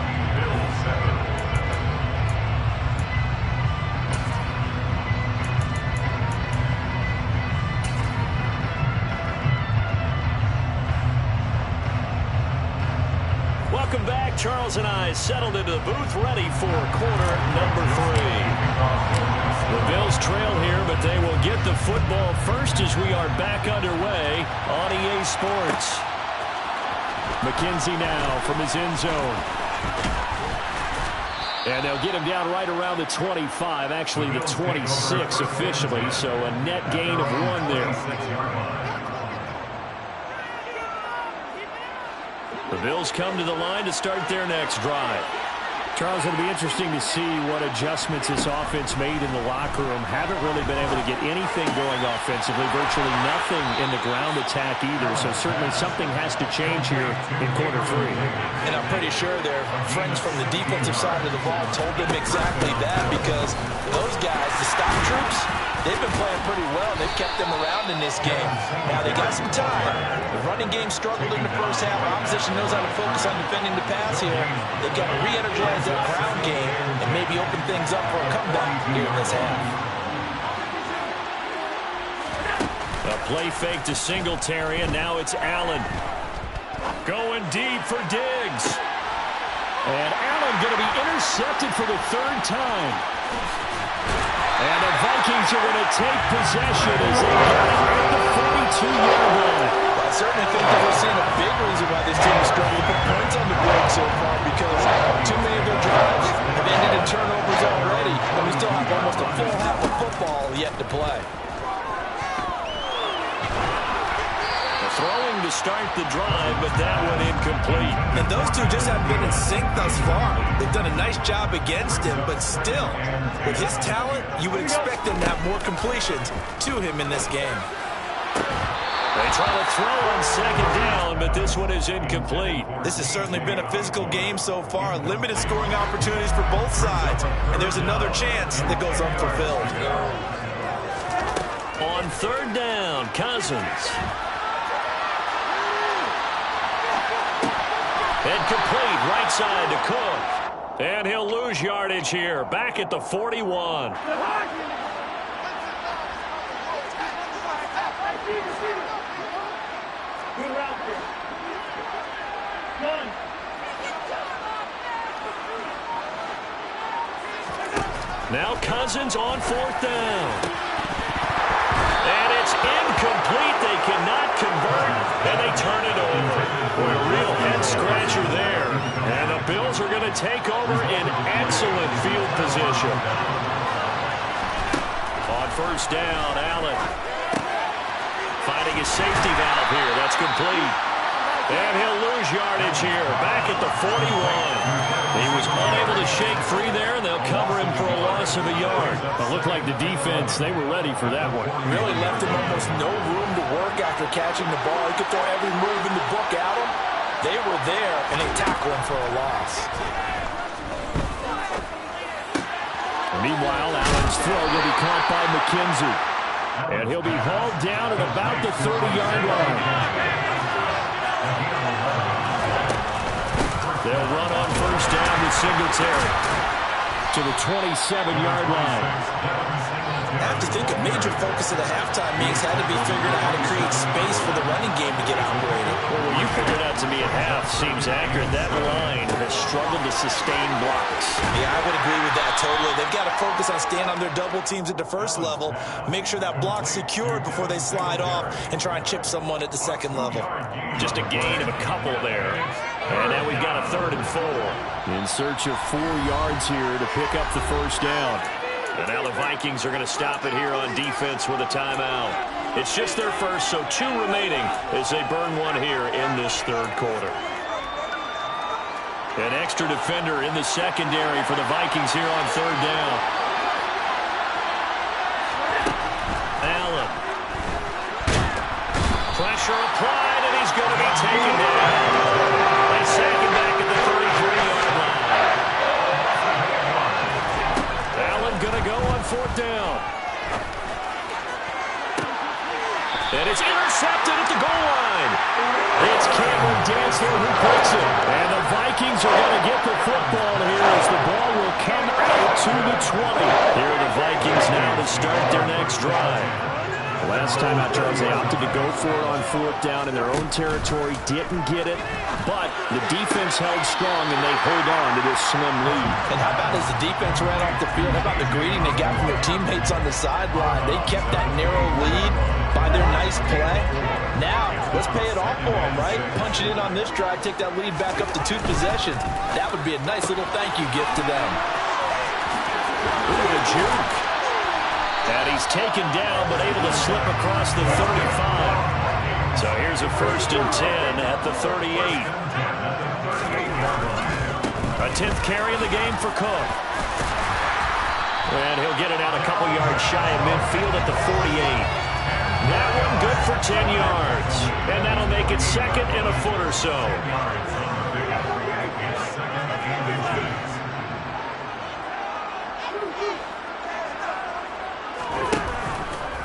Speaker 4: Welcome back. Charles and I settled into the booth, ready for quarter number 3. The Bills trail here, but they will get the football first as we are back underway on EA Sports. McKenzie now from his end zone. And they'll get him down right around the 25, actually the 26 officially, so a net gain of 1 there. The Bills come to the line to start their next drive. Charles, it'll be interesting to see what adjustments this offense made in the locker room. Haven't really been able to get anything going offensively, virtually nothing in the ground attack either, so certainly something has to change here in quarter 3.
Speaker 5: And I'm pretty sure their friends from the defensive side of the ball told them exactly that, because those guys, the stop troops, they've been playing pretty well. They've kept them around in this game. Now, they got some time. The running game struggled in the first half. Opposition knows how to focus on defending the pass here. They've got to re-energize their ground game and maybe open things up for a comeback here in this half.
Speaker 4: A play fake to Singletary, and now it's Allen. Going deep for Diggs. And Allen going to be intercepted for the 3rd time. And the Vikings are going to take possession as they get it at the 42-yard line.
Speaker 5: I certainly think that we're seeing a big reason why this team is struggling to put points on the board so far, because too many of their drives have ended in turnovers already, and we still have almost a full half of football yet to play.
Speaker 4: Throwing to start the drive, but that one incomplete.
Speaker 5: And those two just haven't been in sync thus far. They've done a nice job against him, but still, with his talent, you would expect them to have more completions to him in this game.
Speaker 4: They try to throw on second down, but this one is incomplete.
Speaker 5: This has certainly been a physical game so far. Limited scoring opportunities for both sides. And there's another chance that goes unfulfilled.
Speaker 4: On third down, Cousins. And complete right side to Cook. And he'll lose yardage here. Back at the 41. Now Cousins on fourth down. And it's incomplete. They cannot convert, and they turn it over. Boy, a real head-scratcher there. And the Bills are going to take over in excellent field position. On first down, Allen finding his safety valve here. That's complete. And he'll lose yardage here. Back at the 41. He was unable to shake free there, and they'll cover him for a loss of a yard.
Speaker 7: It looked like the defense, they were ready for that one.
Speaker 5: Really left him almost no room to work after catching the ball. He could throw every move in the book at him. They were there, and they tackled him for a loss.
Speaker 7: Meanwhile, Allen's throw will be caught by McKenzie. And he'll be hauled down at about the 30-yard line. They'll run on first down with Singletary to the 27-yard line.
Speaker 5: I have to think a major focus of the halftime meetings had to be figuring out how to create space for the running game to get operated.
Speaker 4: Well, what you figured out to me at half seems accurate. That line has struggled to sustain blocks.
Speaker 5: Yeah, I would agree with that totally. They've got to focus on staying on their double teams at the first level, make sure that block's secured before they slide off and try and chip someone at the second level.
Speaker 4: Just a gain of a couple there. And now we've got a 3rd and 4.
Speaker 7: In search of 4 yards here to pick up the first down.
Speaker 4: And now the Vikings are going to stop it here on defense with a timeout. It's just their first, so 2 remaining as they burn one here in this 3rd quarter. An extra defender in the secondary for the Vikings here on 3rd down. Allen. Pressure applied, and he's going to be taken down. They sack him back at the 33-yard line. Allen going to go on 4th down. And it's intercepted at the goal line. It's Cameron Dantzler who picks it. And the Vikings are going to get the football here as the ball will come out to the 20. Here are the Vikings now to start their next drive.
Speaker 7: Last time out, Charles, they opted to go for it on 4th down in their own territory. Didn't get it, but the defense held strong, and they hold on to this slim lead.
Speaker 5: And how about as the defense ran off the field, how about the greeting they got from their teammates on the sideline? They kept that narrow lead by their nice play. Now, let's pay it off for them, right? Punch it in on this drive, take that lead back up to 2 possessions. That would be a nice little thank you gift to them.
Speaker 4: Ooh, a juke. And he's taken down, but able to slip across the 35. So here's a 1st and 10 at the 38. A 10th carry of the game for Cook. And he'll get it out a couple yards shy of midfield at the 48. That one good for 10 yards. And that'll make it 2nd and a foot or so.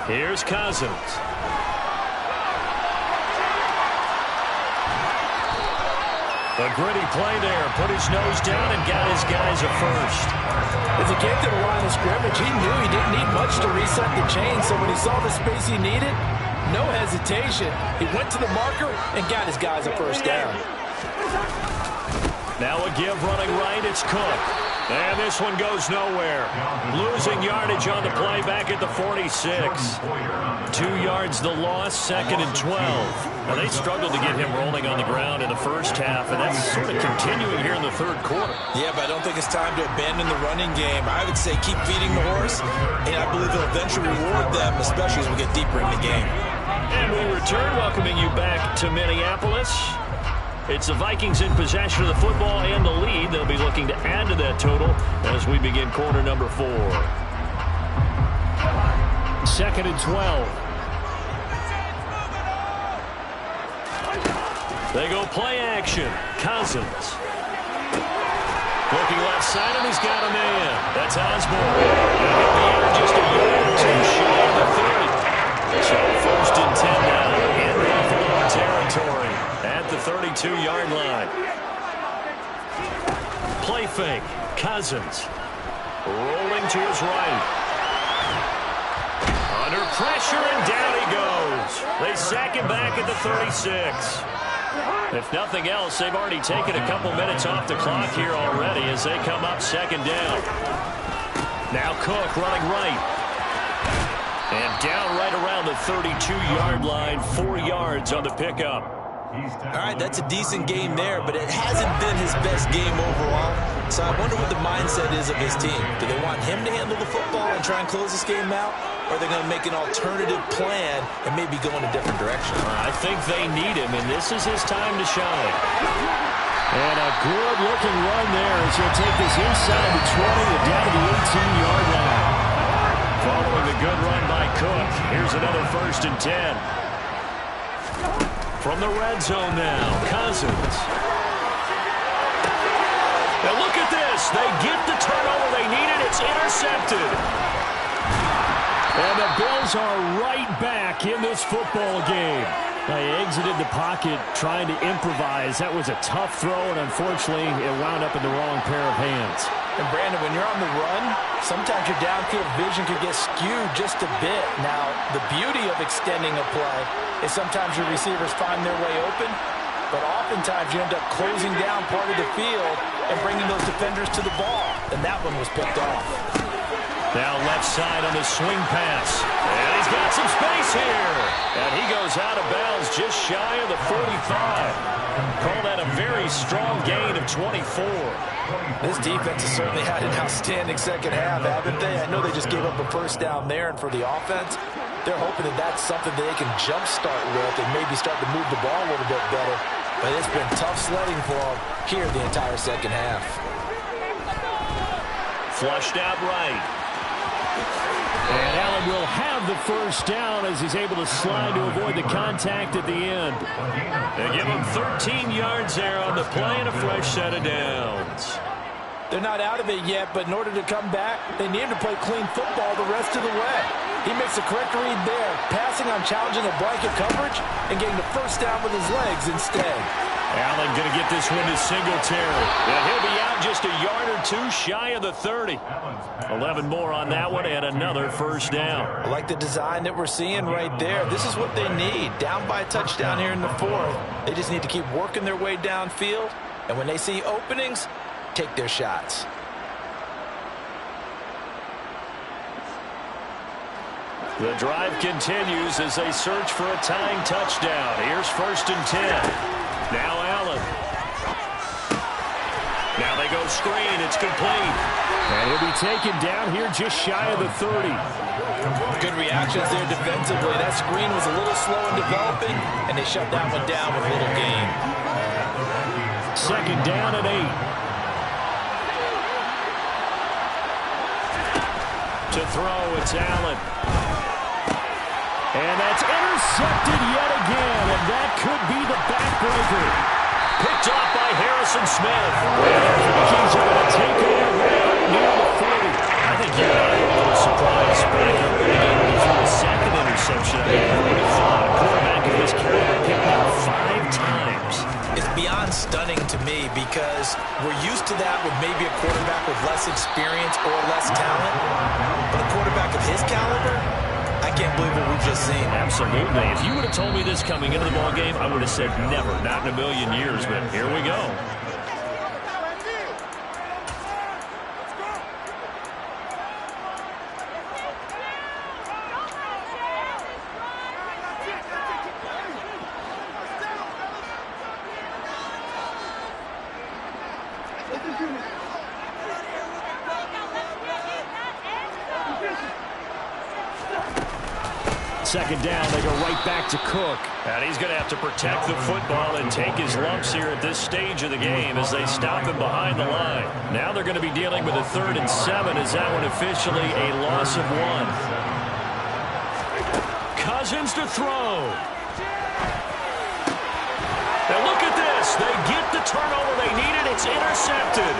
Speaker 4: Here's Cousins. A gritty play there. Put his nose down and got his guys a first.
Speaker 5: As he came to the line of scrimmage, he knew he didn't need much to reset the chain, so when he saw the space he needed, no hesitation. He went to the marker and got his guys a first down.
Speaker 4: Now a give running right. It's Cook. And this one goes nowhere. Losing yardage on the play back at the 46. 2 yards the loss, 2nd and 12. Now they struggled to get him rolling on the ground in the first half, and that's sort of continuing here in the 3rd quarter.
Speaker 5: Yeah, but I don't think it's time to abandon the running game. I would say keep feeding the horse, and I believe it'll eventually reward them, especially as we get deeper in the game.
Speaker 4: And we return, welcoming you back to Minneapolis. It's the Vikings in possession of the football and the lead. They'll be looking to add to that total as we begin quarter number 4. 2nd and 12. They go play action. Cousins. Looking left side, and he's got a man. That's Osborne. Just a yard or two shy of the 30. So 1st and 10 now in Buffalo territory at the 32-yard line. Play fake. Cousins. Rolling to his right. Under pressure, and down he goes. They sack him back at the 36. If nothing else, they've already taken a couple minutes off the clock here already as they come up 2nd down. Now Cook running right. And down right around the 32-yard line, 4 yards on the pickup.
Speaker 5: All right, that's a decent game there, but it hasn't been his best game overall. So I wonder what the mindset is of his team. Do they want him to handle the football and try and close this game out? Or are they going to make an alternative plan and maybe go in a different direction?
Speaker 4: I think they need him, and this is his time to shine. And a good-looking run there as he'll take this inside the 20 and down to the 18-yard line. Following the good run by Cook, here's another 1st and 10. From the red zone now, Cousins. Now look at this. They get the turnover they needed. It's intercepted. And the Bills are right back in this football game. They exited the pocket trying to improvise. That was a tough throw, and unfortunately, it wound up in the wrong pair of hands.
Speaker 5: And Brandon, when you're on the run, sometimes your downfield vision could get skewed just a bit. Now, the beauty of extending a play is sometimes your receivers find their way open, but oftentimes you end up closing down part of the field and bringing those defenders to the ball. And that one was picked off.
Speaker 4: Now left side on the swing pass. And he's got some space here. And he goes out of bounds just shy of the 45. Call that a very strong gain of 24.
Speaker 5: This defense has certainly had an outstanding second half, haven't they? I know they just gave up a 1st down there, and for the offense, they're hoping that that's something that they can jumpstart with and maybe start to move the ball a little bit better. But it's been tough sledding for them here the entire second half.
Speaker 4: Flushed out right. And Allen will have the 1st down as he's able to slide to avoid the contact at the end. They give him 13 yards there on the play and a fresh set of downs.
Speaker 5: They're not out of it yet, but in order to come back, they need to play clean football the rest of the way. He makes the correct read there, passing on challenging the blanket coverage and getting the 1st down with his legs instead.
Speaker 4: Allen going to get this one to Singletary. And he'll be out just a yard or 2 shy of the 30. 11 more on that one and another 1st down.
Speaker 5: I like the design that we're seeing right there. This is what they need. Down by a touchdown here in the 4th. They just need to keep working their way downfield. And when they see openings, take their shots.
Speaker 4: The drive continues as they search for a tying touchdown. Here's 1st and 10. Now Allen. Now they go screen. It's complete. And he'll be taken down here just shy of the 30.
Speaker 5: Good reactions there defensively. That screen was a little slow in developing, and they shut that one down with a little gain.
Speaker 4: 2nd down and 8. To throw, it's Allen. And that's intercepted yet again, and that could be the backbreaker. Picked off by Harrison Smith. And the Vikings are going to take over near the 40. I think you and I were a little surprised by the game before the 2nd interception. I would have thought a quarterback of his caliber picked up 5 times.
Speaker 5: It's beyond stunning to me because we're used to that with maybe a quarterback with less experience or less talent. But a quarterback of his caliber, I can't believe what we've just seen.
Speaker 4: Absolutely. If you would have told me this coming into the ballgame, I would have said never, not in a million years, but here we go. second down, they go right back to Cook. And he's going to have to protect the football and take his lumps here at this stage of the game as they stop him behind the line. Now they're going to be dealing with a 3rd and 7 as that one officially a loss of 1. Cousins to throw. And look at this. They get the turnover they needed. It's intercepted.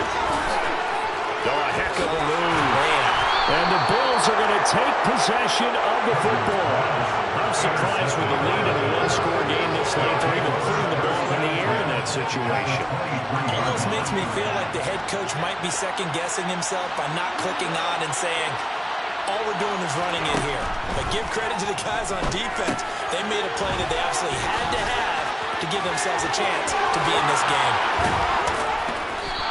Speaker 4: Oh, a heck of a move. And the Bills are going to take possession of the football. I'm surprised with the lead in a one-score game this late. They're even putting the ball in the air in that situation.
Speaker 5: Almost makes me feel like the head coach might be second-guessing himself by not clicking on and saying, all we're doing is running in here. But give credit to the guys on defense. They made a play that they absolutely had to have to give themselves a chance to be in this game.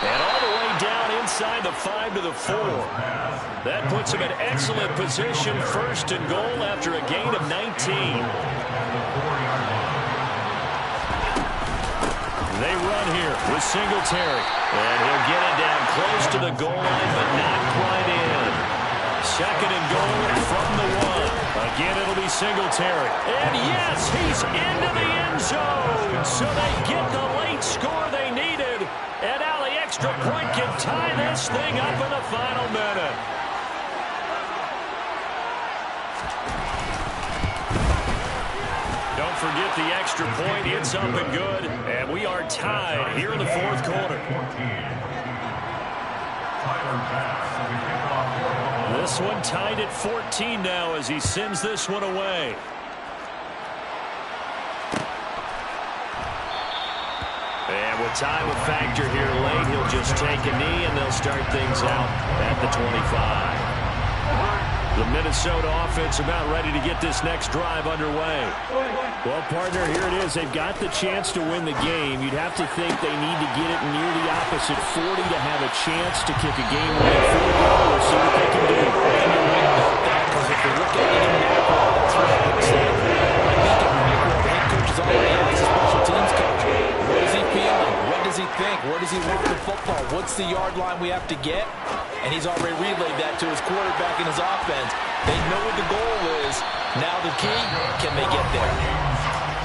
Speaker 4: And all the way down inside the 5 to the 4. That puts him in excellent position, 1st and goal after a gain of 19. They run here with Singletary. And he'll get it down close to the goal line, but not quite in. 2nd and goal from the 1. Again, it'll be Singletary. And yes, he's into the end zone. So they get the late score they needed. And now the extra point can tie this thing up in the final minute. Don't forget the extra point. It's up and good. And we are tied here in the 4th quarter. This one tied at 14 now as he sends this one away. And with time a factor here late, he'll just take a knee and they'll start things out at the 25. The Minnesota offense about ready to get this next drive underway. Well, partner, here it is. They've got the chance to win the game. You'd have to think they need to get it near the opposite 40 to have a chance to kick a game-winning field goal. We'll see what they can do.
Speaker 5: And you're right about that, because if you look at it in macro, that's what I would say. I think in micro, the head coach is already asked the special teams coach. What is he feeling? What does he think? Where does he want the football? What's the yard line we have to get? And he's already relayed that to his quarterback and his offense. They know what the goal is. Now the key, can they get there?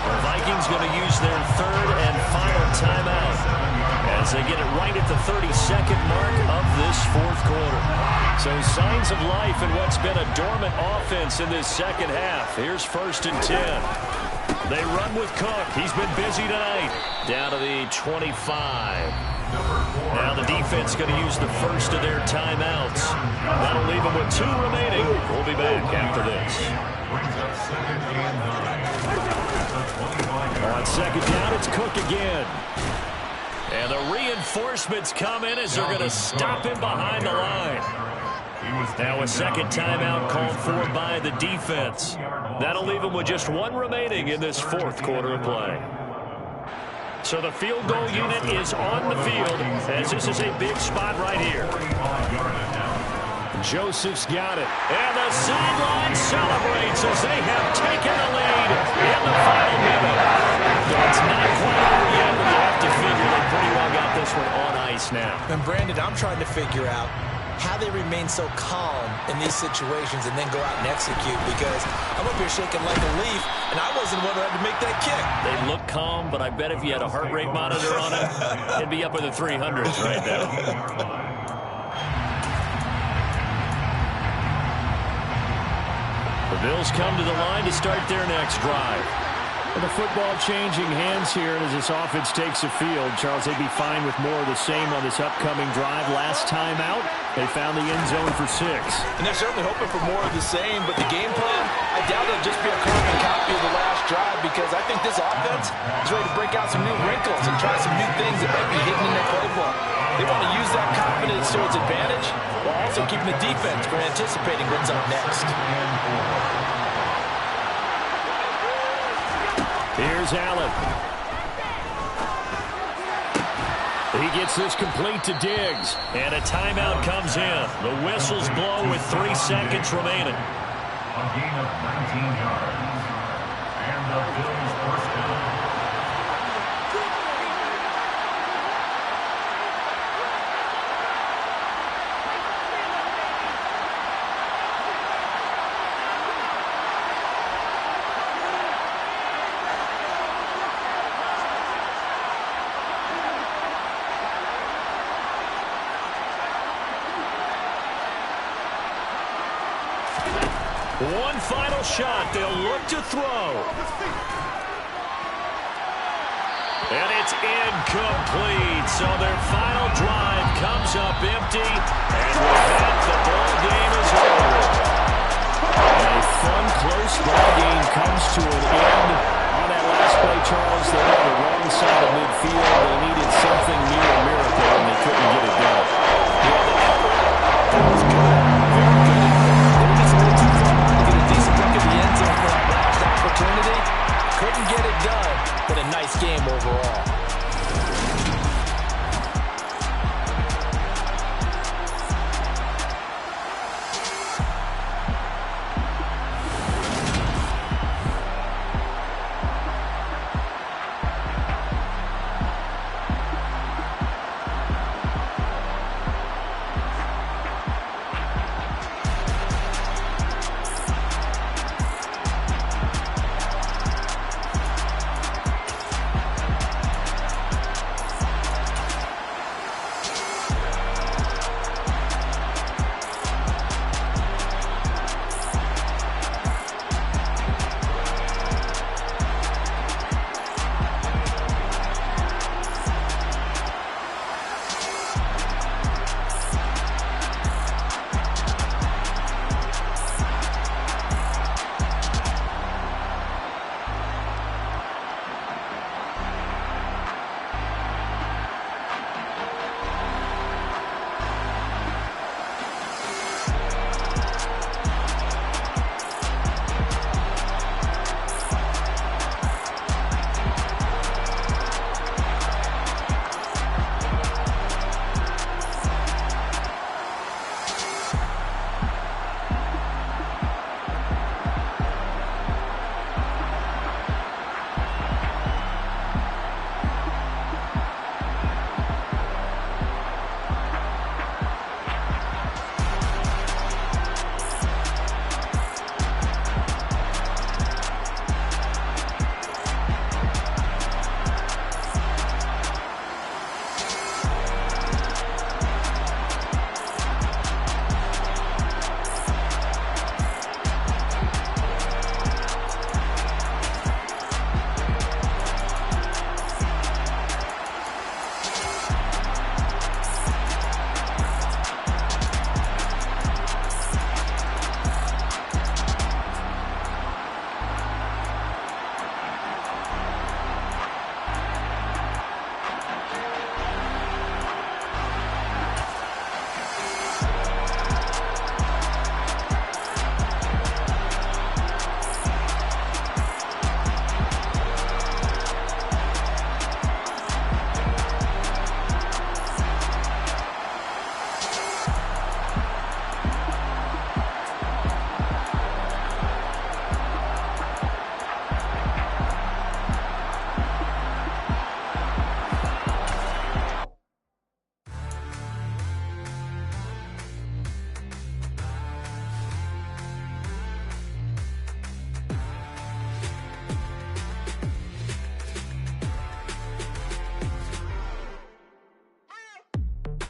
Speaker 4: The Vikings going to use their 3rd and final timeout as they get it right at the 32nd mark of this 4th quarter. So signs of life in what's been a dormant offense in this second half. Here's 1st and 10. They run with Cook. He's been busy tonight. Down to the 25. Now the defense going to use the first of their timeouts. That'll leave them with 2 remaining. We'll be back after this. On 2nd down, it's Cook again. And the reinforcements come in as they're going to stop him behind the line. Now a 2nd timeout called for by the defense. That'll leave him with just 1 remaining in this 4th quarter of play. So the field goal unit is on the field as this is a big spot right here. Joseph's got it. And the sideline celebrates as they have taken the lead in the final minute. It's not quite over yet, but you have to figure they pretty well got this one on ice now.
Speaker 5: And Brandon, I'm trying to figure out how they remain so calm in these situations and then go out and execute, because I'm up here shaking like a leaf, and I wasn't the one who had to make that kick.
Speaker 4: They look calm, but I bet if you had a heart rate monitor on it, it'd be up in the 300s right now. The Bills come to the line to start their next drive. And the football changing hands here as this offense takes the field. Charles, they'd be fine with more of the same on this upcoming drive. Last time out, they found the end zone for 6.
Speaker 5: And they're certainly hoping for more of the same, but the game plan, I doubt it'll just be a carbon copy of the last drive, because I think this offense is ready to break out some new wrinkles and try some new things that might be hidden in their playbook. They want to use that confidence to its advantage while also keeping the defense from anticipating what's up next.
Speaker 4: Here's Allen. He gets this complete to Diggs. And a timeout comes in. The whistles blow with 3 seconds remaining.
Speaker 6: A gain of 19 yards. And the Bills first down.
Speaker 4: One final shot. They'll look to throw. And it's incomplete. So their final drive comes up empty. And with that, the ball game is over. A fun, close ball game comes to an end. On that last play, Charles, they were on the wrong side of midfield. They needed something near a miracle, and they couldn't get it done.
Speaker 5: Yeah, the effort was good. Very good. They were just a little too far to get a decent look at the end zone for that last opportunity. Couldn't get it done, but a nice game overall.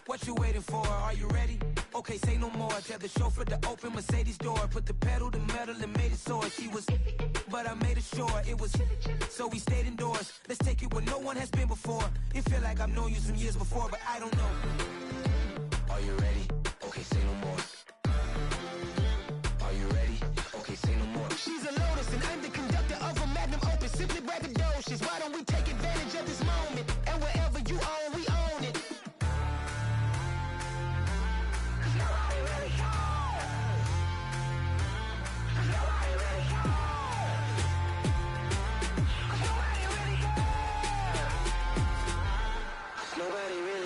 Speaker 2: What you waiting for? Are you ready? Okay, say no more. Tell the chauffeur to open Mercedes door. Put the pedal to metal and made it soar. She was, but I made it sure it was. So we stayed indoors. Let's take it where no one has been before. It feel like I've known you some years before, but I don't know. Are you ready? Okay, say no more. Are you ready? Okay, say no more. She's a Lotus and I'm the conductor of a magnum opus. Simply braggadocious. Why don't we take advantage of this moment? And wherever you own, we own it.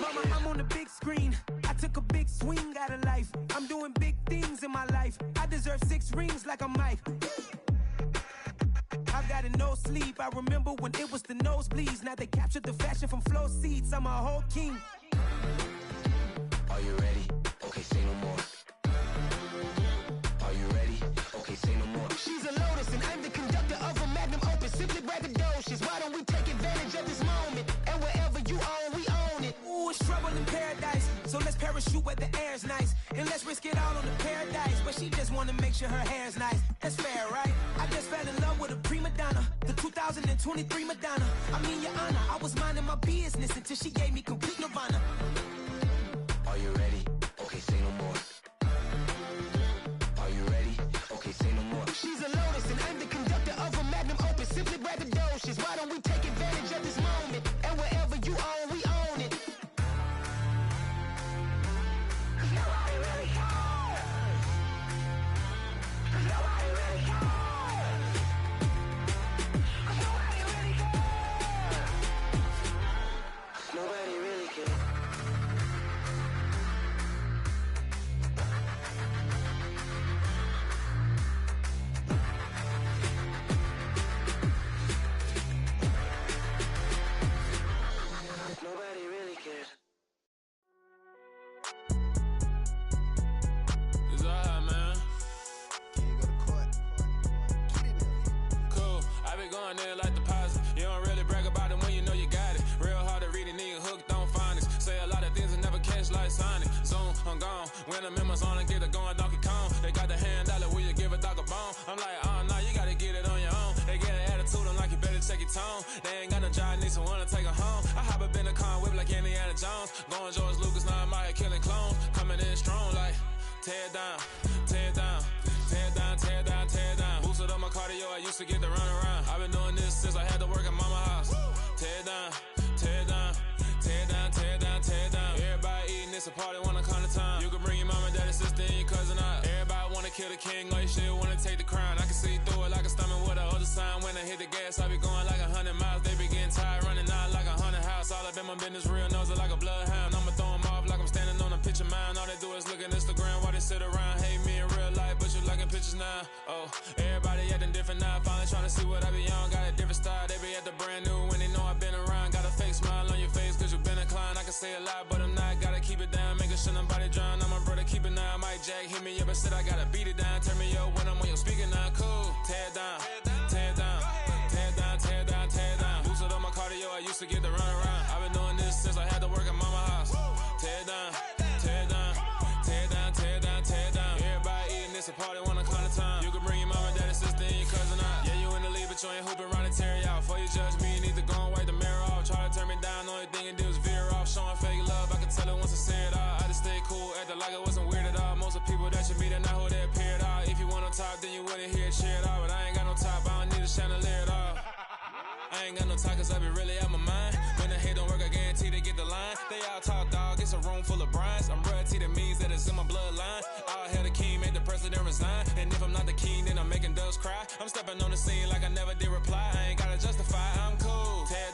Speaker 2: Mama, I'm on the big screen. I took a big swing out of life. I'm doing big things in my life. I deserve 6 rings like I'm Mike. I've got no sleep. I remember when it was the nosebleeds. Now they captured the fashion from flow seats. I'm a whole king. Are you ready? Okay, say no more. Are you ready? Okay, say no more. She's a Lotus and I'm the conductor of a magnum opus. Simply braggadocious. Why don't we take advantage of this moment? And wherever you own, we own it. Ooh, it's trouble in paradise. So let's parachute where the air's nice, and let's risk it all on the paradise. But she just wanna make sure her hair's nice. That's fair, right? I just fell in love with a prima donna, the 2023 Madonna. I mean, Your Honor, I was minding my business until she gave me complete nirvana.
Speaker 9: Are you ready? Okay, say no more. Are you ready? Okay, say no more.
Speaker 8: She's a lotus and I'm the conductor of a magnum opus. Simply braggadocious. Why don't we take advantage of this moment? And wherever you own, we own it. Cause nobody really cares. Cause nobody really cares. Cause nobody really cares.
Speaker 9: Nobody really cares. Nobody really cares.
Speaker 2: It's alright, man. Cool. I be going there like deposit. You don't really brag about it when you know you got it. Real hard to read a nigga hooked on phonics. Say a lot of things and never catch like Sonic. Zoom, I'm gone. When I'm in my zone and get it going Donkey Kong. They got the hand dollar, will you give a dog a bone? I'm like, oh no, you gotta get it on your own. They get an attitude, I'm like, you better check your tone. They ain't got no job, need someone to take her home. I hop up in the car, whip like Indiana Jones. Going George Lucas, now I'm out here killing clones. Coming in strong like, tear down, tear down, tear down, tear down, tear down. Boosted up my cardio, I used to get to run around. I've been doing this since I had to work at mama house. Tear down, tear down, tear down, tear down, tear down. Everybody eating, it's a party, wanna come to time. You can bring your mama, daddy, sister, and your cousin out. Everybody wanna kill the king, or you shit wanna take the crown. I can see through it like a stomach with a other sign. When I hit the gas, I be going like 100 miles. They be getting tired, running out like 100 house. All up in my business, real nose like a bloodhound. I'ma throw them off like I'm standing on a picture mound. All they do is look at Instagram while they sit around. Hate me in real life, but you liking pictures now. Oh, everybody acting different now. Finally trying to see what I be on. Got a different style, they be at the brand new when they know I've been around. Got a fake smile on your face cause you been inclined. I can say a lot, but I'm not. Gotta keep it down, making sure nobody drown. I'm a brother, keep it now. Mike Jack hit me up and said I gotta beat it down. Turn me up when I'm on your speaker now. Cool, tear down, tear down, tear down, tear down, tear down. Boosted up my cardio, I used to get to run around. I've been doing this since I had to work at mama house. Tear down, tear down, tear down, tear down, tear down. Everybody eating, it's a party, wanna come to time. You can bring your mama, daddy, sister, and your cousin out. Yeah, you in the lead, but you ain't hooping around and tear you out. Before you judge me, you need to go and wipe the mirror off. Try to turn me down, the only thing you do is veer off. Showing fake love, I can tell it once I say it all. I just stay cool, acting like it wasn't weird at all. Most of the people that you meet are not who they appear at all. If you want on top, then you wouldn't hear it cheer at all. But I ain't got no top, I don't need a chandelier at all. I ain't got no talk cause I be really out my mind. When the hate don't work, I guarantee they get the line. They all talk dog, it's a room full of brinds. I'm royalty, that means that it's in my bloodline. All hell the king, made the president resign. And if I'm not the king, then I'm making doves cry. I'm stepping on the scene like I never did reply. I ain't gotta justify, I'm cool. Tear